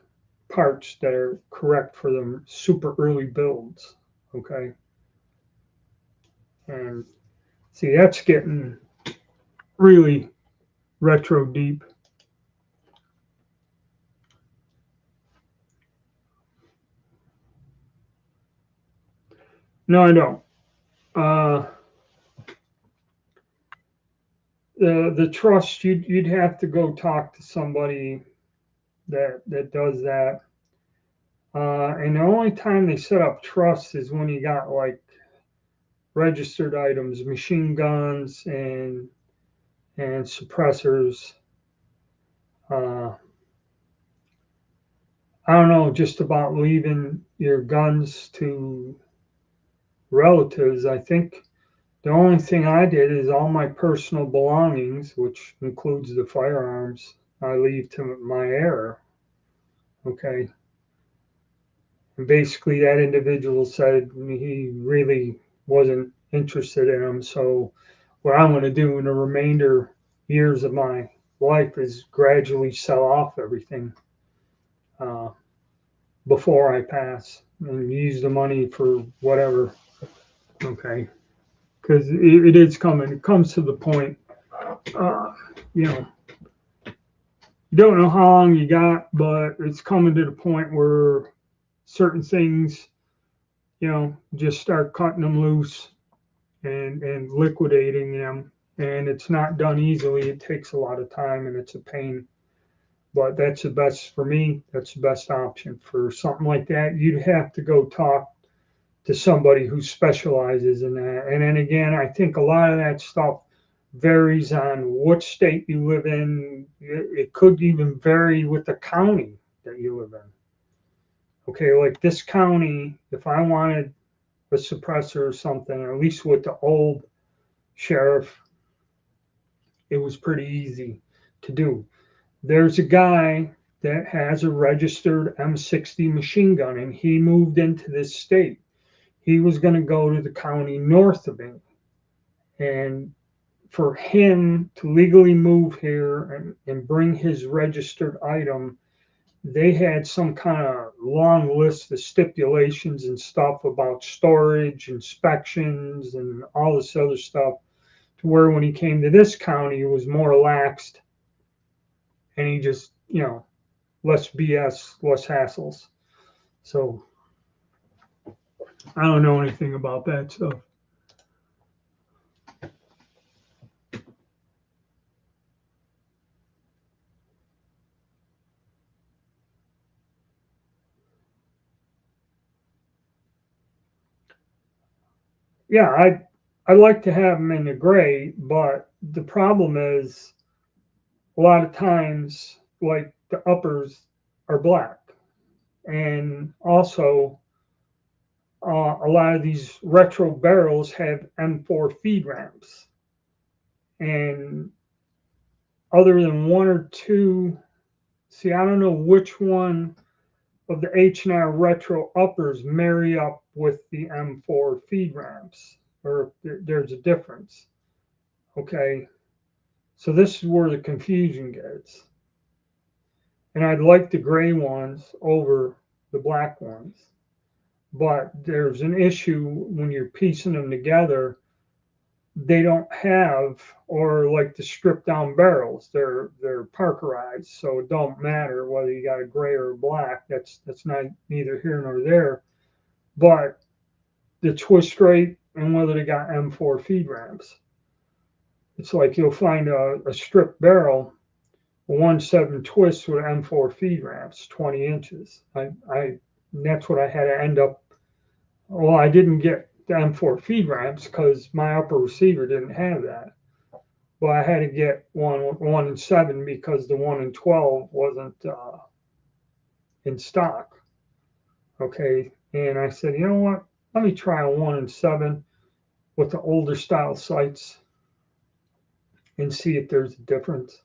parts that are correct for them super early builds. Okay. And see, that's getting really retro deep. No, I don't. Uh, the trust, you'd have to go talk to somebody that does that. And the only time they set up trusts is when you got like registered items, machine guns and suppressors. Uh, I don't know, just about leaving your guns to relatives. I think the only thing I did is all my personal belongings, which includes the firearms, I leave to my heir. Okay. And basically, that individual said he really wasn't interested in them. So, what I'm going to do in the remainder years of my life is gradually sell off everything uh, before I pass and use the money for whatever. Okay. Because it is coming. It comes to the point, uh, you know, you don't know how long you got, but it's coming to the point where certain things, just start cutting them loose and liquidating them. And it's not done easily. It takes a lot of time and it's a pain. But that's the best for me. That's the best option for something like that. You'd have to go talk to somebody who specializes in that. And then again, I think a lot of that stuff varies on what state you live in. It could even vary with the county that you live in. Okay, like this county, if I wanted a suppressor or something, or at least with the old sheriff, it was pretty easy to do. There's a guy that has a registered M60 machine gun, and he moved into this state. He was going to go to the county north of him. And for him to legally move here and bring his registered item, they had some kind of long list of stipulations and stuff about storage, inspections, and all this other stuff, to where when he came to this county, it was more relaxed and he just, less BS, less hassles. So I don't know anything about that stuff. Yeah, I like to have them in the gray, but the problem is a lot of times, like the uppers are black, and also a lot of these retro barrels have M4 feed ramps, and other than one or two, see, I don't know which one of the H&R retro uppers marry up with the M4 feed ramps, or if there's a difference. Okay, so this is where the confusion gets. And I'd like the gray ones over the black ones. But there's an issue when you're piecing them together. They don't have, or like the stripped down barrels, they're parkerized, so it don't matter whether you got a gray or a black. That's not neither here nor there. But the twist rate and whether they got M4 feed ramps. It's like you'll find a stripped barrel, a 1.7 twist with M4 feed ramps, 20 inches. That's what I had to end up. Well, I didn't get the M4 feed ramps because my upper receiver didn't have that. Well, I had to get one and 7 because the 1 and 12 wasn't in stock. Okay, and I said, you know what? Let me try a 1-7 with the older style sights and see if there's a difference.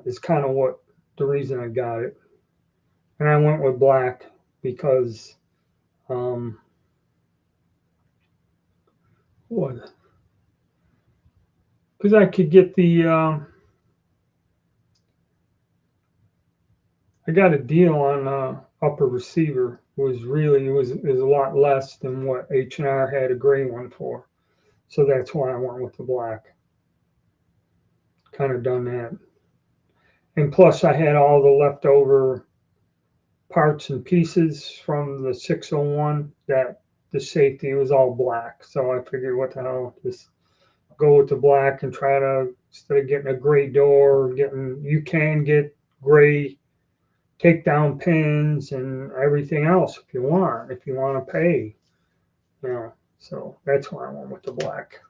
Is kind of what the reason I got it. And I went with black because what? Because I could get the I got a deal on upper receiver. It was a lot less than what H&R had a gray one for. So that's why I went with the black. Kind of done that. And plus I had all the leftover parts and pieces from the 601 that the safety was all black. So I figured, what the hell, just go with the black and try to, instead of getting a gray door, you can get gray takedown pins and everything else if you want to pay, you know. So that's why I went with the black.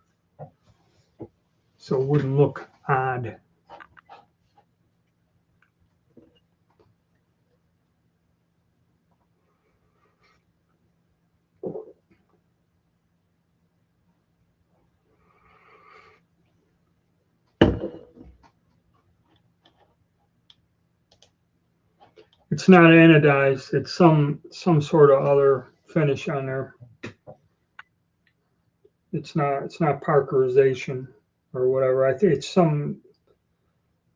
So it wouldn't look odd. It's not anodized. It's some sort of other finish on there. It's not Parkerization or whatever. I think it's I don't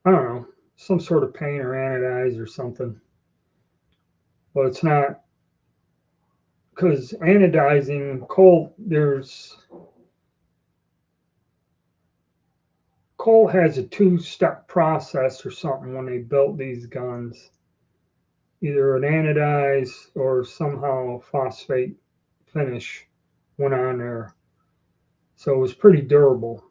know, some sort of paint or anodized or something. But it's not, because anodizing Colt has a 2-step process or something when they built these guns. Either an anodized or somehow phosphate finish went on there. So it was pretty durable.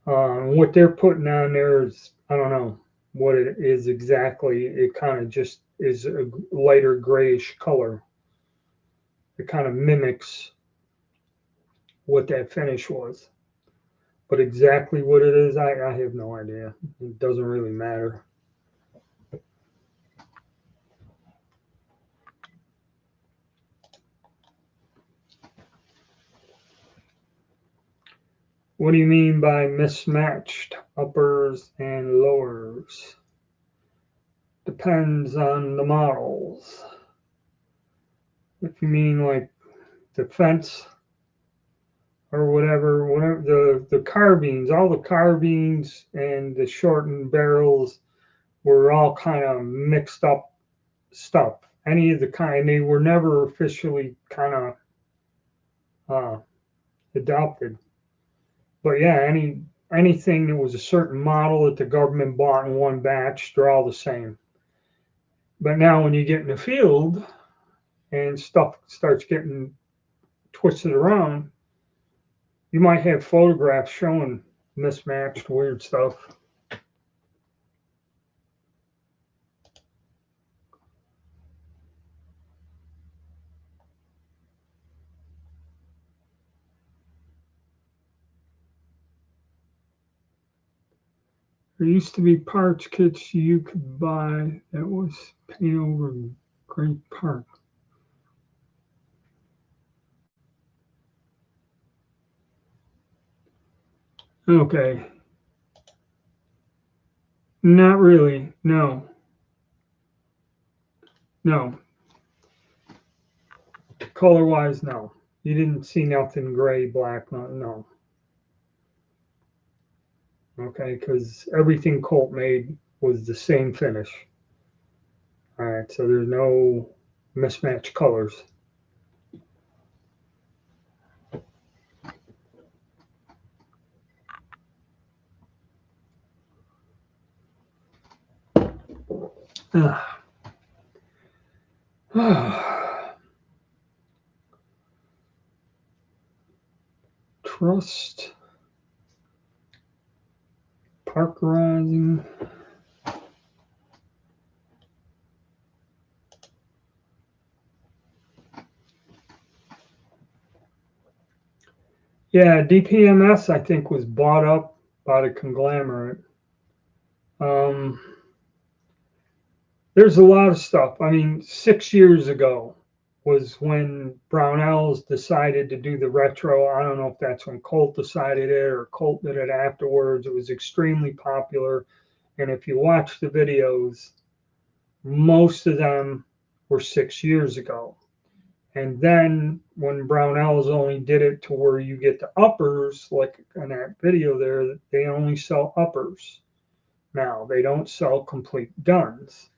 What they're putting on there is, I don't know what it is exactly. It kind of just is a lighter grayish color. It kind of mimics what that finish was. But exactly what it is, I have no idea. It doesn't really matter. What do you mean by mismatched uppers and lowers? Depends on the models. If you mean like the fence or whatever the carbines, all the carbines and the shortened barrels were all kind of mixed up stuff. Any of the kind, they were never officially kind of adopted. But yeah, anything that was a certain model that the government bought in one batch, they're all the same. But now when you get in the field and stuff starts getting twisted around, you might have photographs showing mismatched weird stuff. There used to be parts kits you could buy that was paint over great part. Okay. Not really. No. No. Color wise, no. You didn't see nothing gray, black, no. Okay, because everything Colt made was the same finish. All right, so there's no mismatched colors. Trust, Parkerizing. Yeah, DPMS I think was bought up by the conglomerate. there's a lot of stuff. I mean, 6 years ago was when Brownells decided to do the retro. I don't know if that's when Colt decided it or Colt did it afterwards. It was extremely popular. And if you watch the videos, most of them were 6 years ago. And then when Brownells only did it to where you get the uppers, like in that video there, they only sell uppers now. They don't sell complete guns.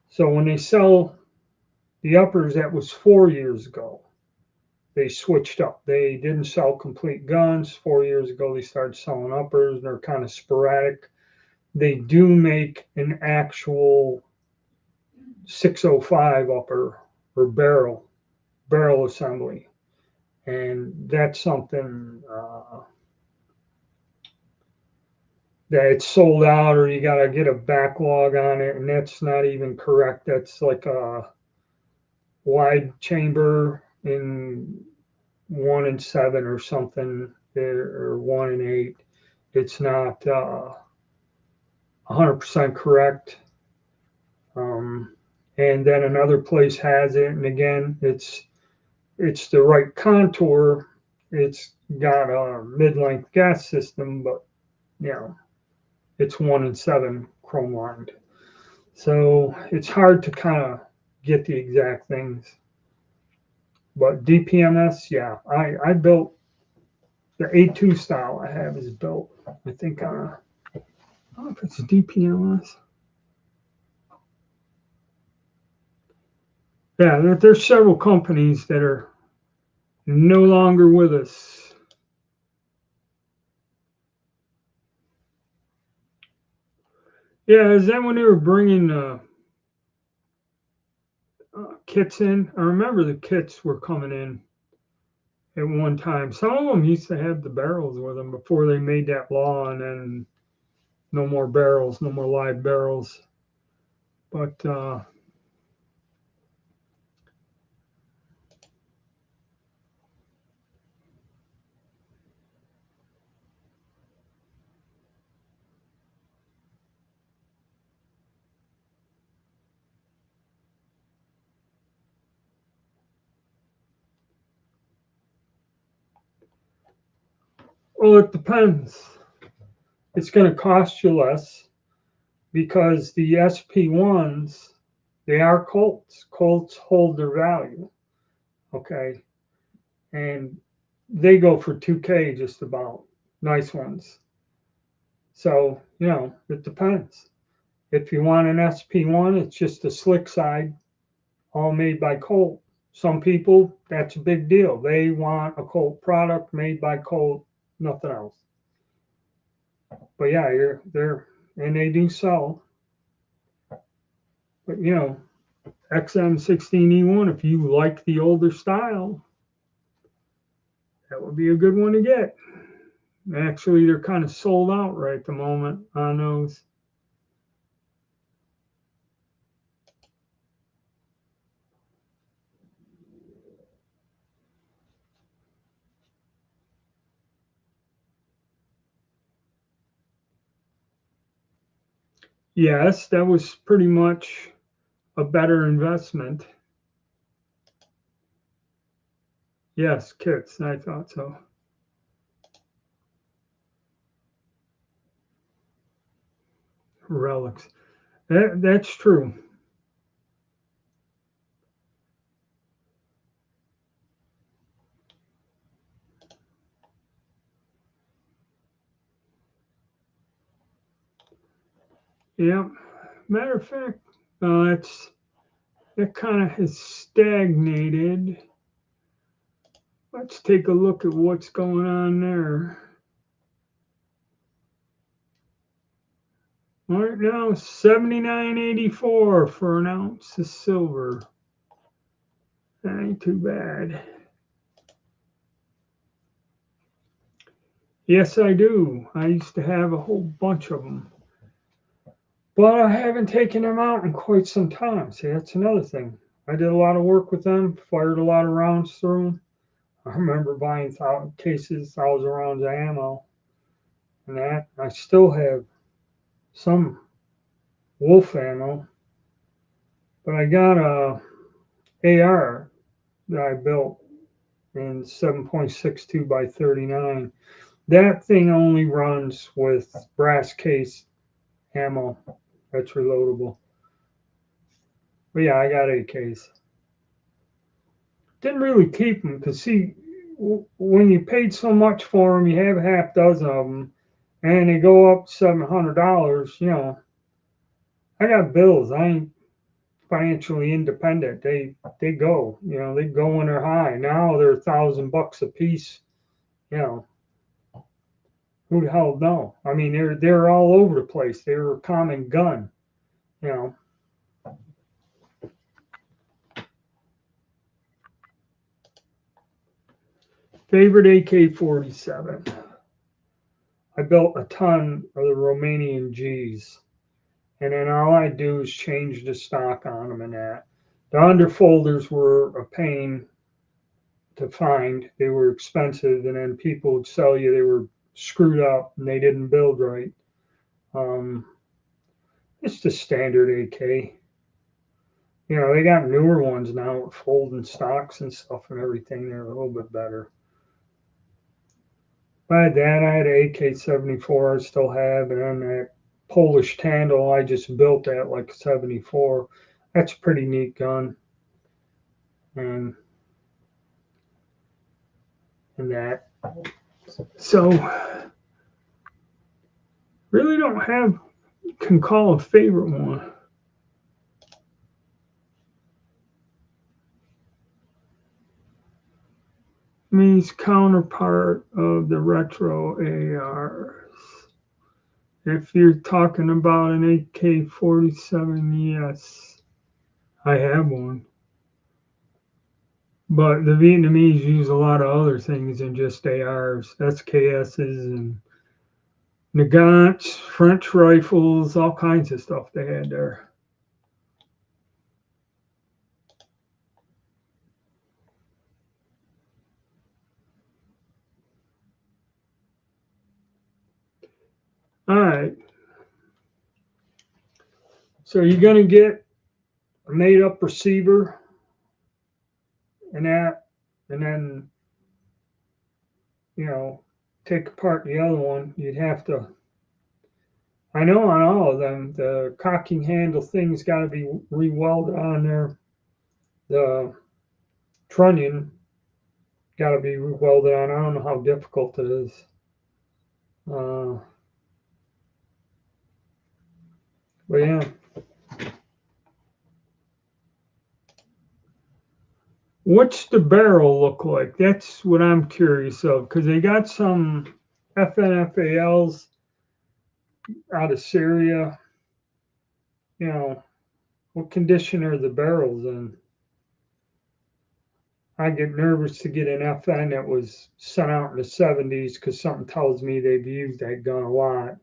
So when they sell the uppers, that was 4 years ago. They switched up. They didn't sell complete guns. 4 years ago, they started selling uppers. They're kind of sporadic. They do make an actual 605 upper or barrel assembly. And that's something that it's sold out, or you got to get a backlog on it. And that's not even correct. That's like a wide chamber in 1 and 7 or something, or 1 and 8. It's not 100% correct. And then another place has it, and again, it's the right contour. It's got a mid-length gas system, but you know, it's 1 and 7 chrome lined. So it's hard to kind of get the exact things. But DPMS, yeah, I built the A2 style I have is built, I think, on a, I don't know if it's a DPMS. Yeah, there's several companies that are no longer with us. Yeah, is that when they were bringing kits in? I remember the kits were coming in at one time. Some of them used to have the barrels with them before they made that law, and then no more barrels, no more live barrels. But well, it depends. It's going to cost you less because the SP1s, they are Colts. Colts hold their value. Okay. And they go for 2K just about. Nice ones. So, it depends. If you want an SP1, it's just a slick side, all made by Colt. Some people, that's a big deal. They want a Colt product made by Colt, nothing else. But yeah, and they do sell. But XM16E1, if you like the older style, that would be a good one to get. Actually, they're kind of sold out right at the moment on those. Yes, that was pretty much a better investment. Yes, kits, I thought so. Relics. That's true. Yeah. Matter of fact, that kind of has stagnated. Let's take a look at what's going on there. Right now, $79.84 for an ounce of silver. That ain't too bad. Yes, I do. I used to have a whole bunch of them. But I haven't taken them out in quite some time. See, that's another thing. I did a lot of work with them, fired a lot of rounds through them. I remember buying cases, 1,000 rounds of ammo. And that, I still have some wolf ammo. But I got a AR that I built in 7.62 by 39. That thing only runs with brass case ammo that's reloadable. But yeah, I got AKs. Didn't really keep them because, see, when you paid so much for them, you have a half dozen of them, and they go up $700. I got bills. I ain't financially independent. They go. They go when they're high. Now they're $1,000 a piece. You know, who the hell know? I mean, they're all over the place. They're a common gun. You know. Favorite AK-47. I built a ton of the Romanian Gs, and then all I do is change the stock on them and that. The underfolders were a pain to find. They were expensive, and then people would sell you they were screwed up and they didn't build right. It's the standard AK. They got newer ones now with folding stocks and stuff and everything. They're a little bit better. I had that. I had an AK-74 I still have, and then that Polish Tandil I just built that like 74. That's a pretty neat gun. And that. So really can call a favorite one. Means counterpart of the retro ARs. If you're talking about an AK-47, yes, I have one. But the Vietnamese use a lot of other things than just ARs, SKSs and Nagants, French rifles, all kinds of stuff they had there. All right. So you're going to get a made up receiver and that, and then, take apart the other one. You'd have to, I know on all of them, the cocking handle thing's got to be re-welded on there. The trunnion got to be re-welded on. I don't know how difficult it is. But yeah. What's the barrel look like? That's what I'm curious of, because they got some FNFALs out of Syria. What condition are the barrels in? I get nervous to get an FN that was sent out in the 70s because something tells me they've used that gun a lot.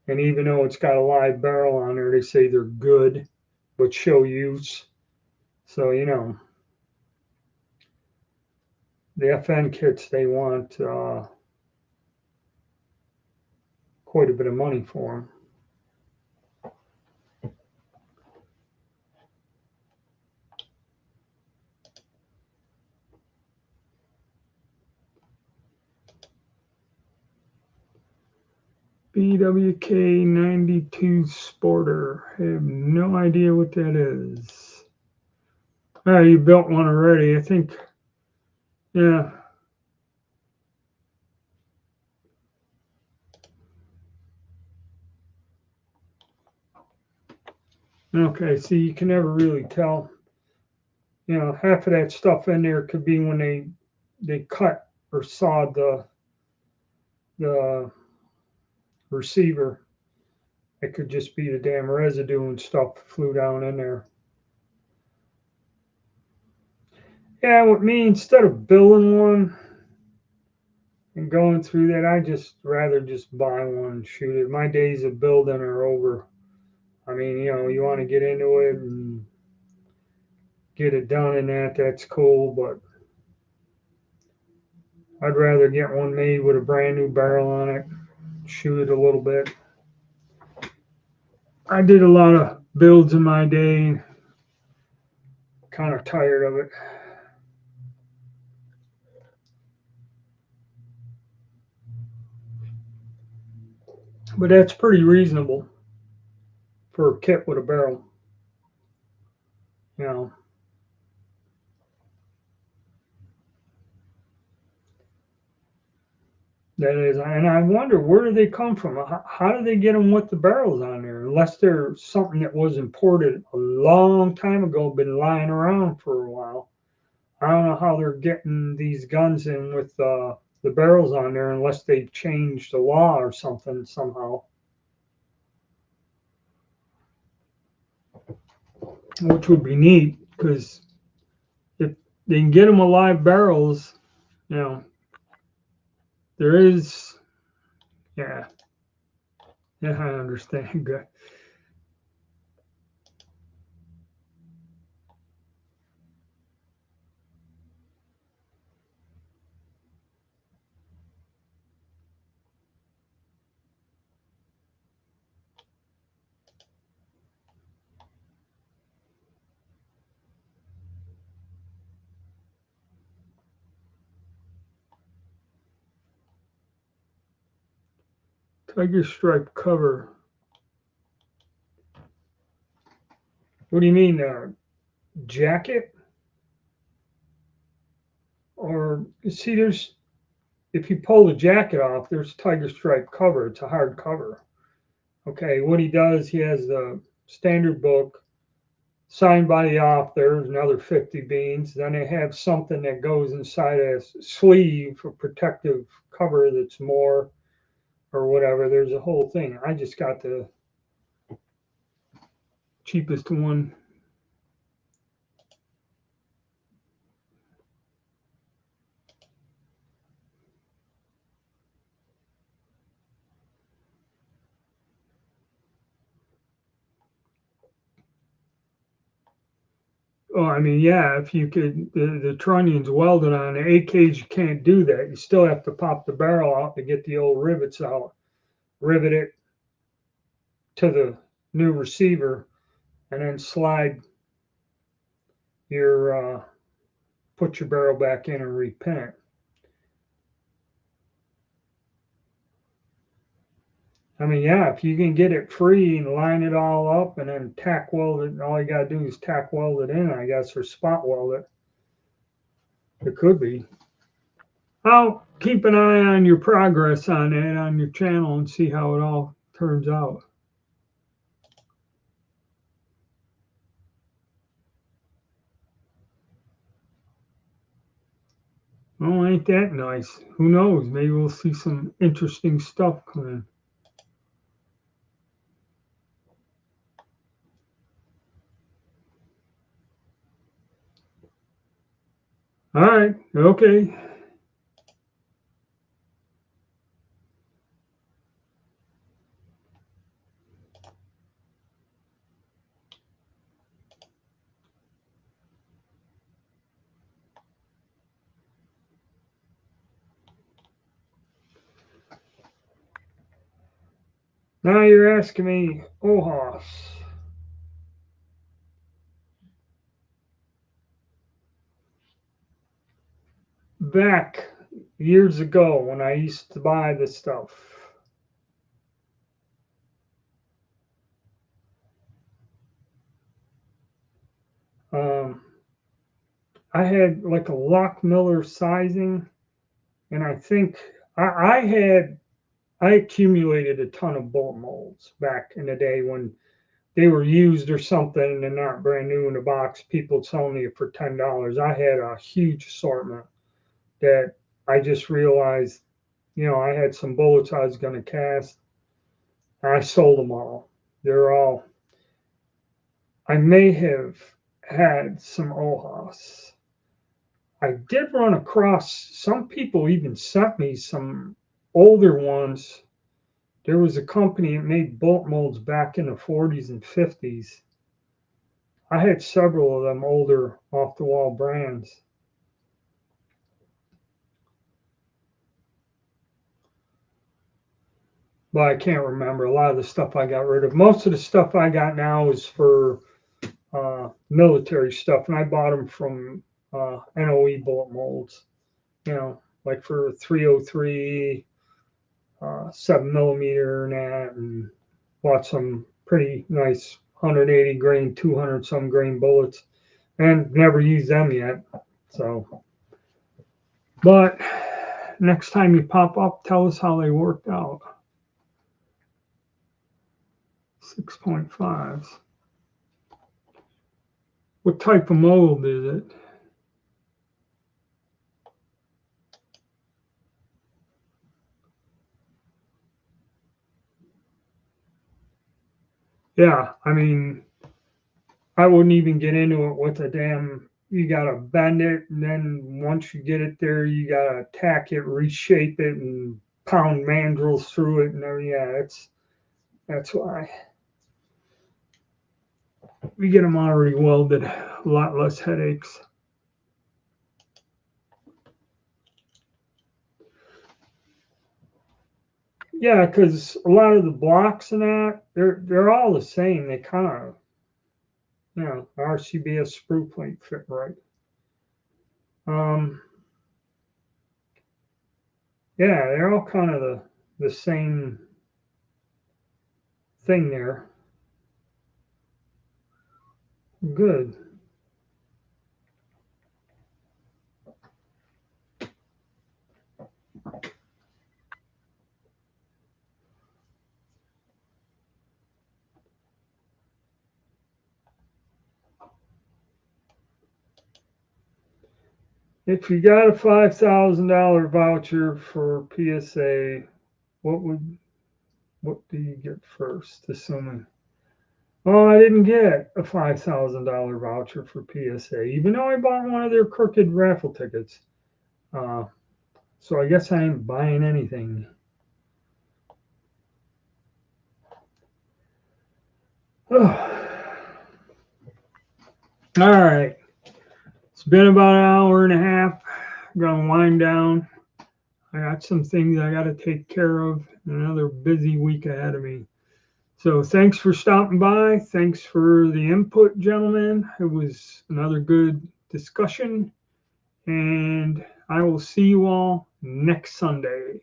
And even though it's got a live barrel on there, they say they're good, but show use. So, the FN kits, they want quite a bit of money for them. BWK 92 Sporter. I have no idea what that is. Oh, you built one already, I think. Yeah. Okay, see, you can never really tell. Half of that stuff in there could be when they cut or sawed the receiver. It could just be the damn residue and stuff flew down in there. Yeah, with me, instead of building one and going through that, I just rather just buy one and shoot it. My days of building are over. I mean, you want to get into it and get it done and that's cool, but I'd rather get one made with a brand new barrel on it, shoot it a little bit. I did a lot of builds in my day. kind of tired of it. But that's pretty reasonable for a kit with a barrel, you know. That is, and I wonder where do they come from? How do they get them with the barrels on there? Unless they're something that was imported a long time ago, been lying around for a while. I don't know how they're getting these guns in with the barrels on there, unless they've changed the law or something somehow. Which would be neat, because if they can get them alive barrels, you know, there is, yeah, yeah, I understand. Good. Tiger stripe cover. What do you mean, jacket? Or see, there's if you pull the jacket off, there's tiger stripe cover. It's a hard cover. Okay, what he does, he has the standard book signed by the author, another 50 beans. Then they have something that goes inside a sleeve, a protective cover that's more or whatever. There's a whole thing. I just got the cheapest one. Oh, I mean, yeah, if you could, the trunnions welded on the A cage, you can't do that. You still have to pop the barrel out to get the old rivets out, rivet it to the new receiver, and then slide your, put your barrel back in and repin it. I mean, yeah, if you can get it free and line it all up and then tack weld it, all you gotta do is tack weld it in, I guess, or spot weld it. It could be. I'll keep an eye on your progress on that on your channel and see how it all turns out. Oh, ain't that nice? Who knows? Maybe we'll see some interesting stuff coming. All right. Okay. Now you're asking me, OHOS. Back years ago when I used to buy this stuff. Um, I had like a Lock Miller sizing, and I think I accumulated a ton of bullet molds back in the day when they were used or something and they're not brand new in the box. People selling it for $10. I had a huge assortment that I just realized, I had some bullets I was going to cast. I sold them all. They're all. I may have had some OHOS. I did run across some people even sent me some older ones. There was a company that made bullet molds back in the 40s and 50s. I had several of them older off the wall brands. But I can't remember. A lot of the stuff I got rid of. Most of the stuff I got now is for military stuff, and I bought them from NOE bullet molds. Like for 303, 7mm and that, and bought some pretty nice 180 grain, 200 some grain bullets, and never used them yet. So, but next time you pop up, tell us how they worked out. 6.5s. What type of mold is it? Yeah, I mean, I wouldn't even get into it with a damn. You gotta bend it, and then once you get it there, you gotta tack it, reshape it, and pound mandrels through it, and yeah, that's why we get them already welded. A lot less headaches. Yeah, because a lot of the blocks and that they're all the same. They kind of RCBS sprue plate fit right. Yeah, they're all kind of the same thing there. Good. If you got a $5,000 voucher for PSA, what do you get first? Assuming, oh, I didn't get a $5,000 voucher for PSA, even though I bought one of their crooked raffle tickets. So I guess I ain't buying anything. Oh. All right. It's been about an hour and a half. I'm gonna wind down. I got some things I got to take care of. Another busy week ahead of me. So thanks for stopping by. Thanks for the input, gentlemen. It was another good discussion. And I will see you all next Sunday.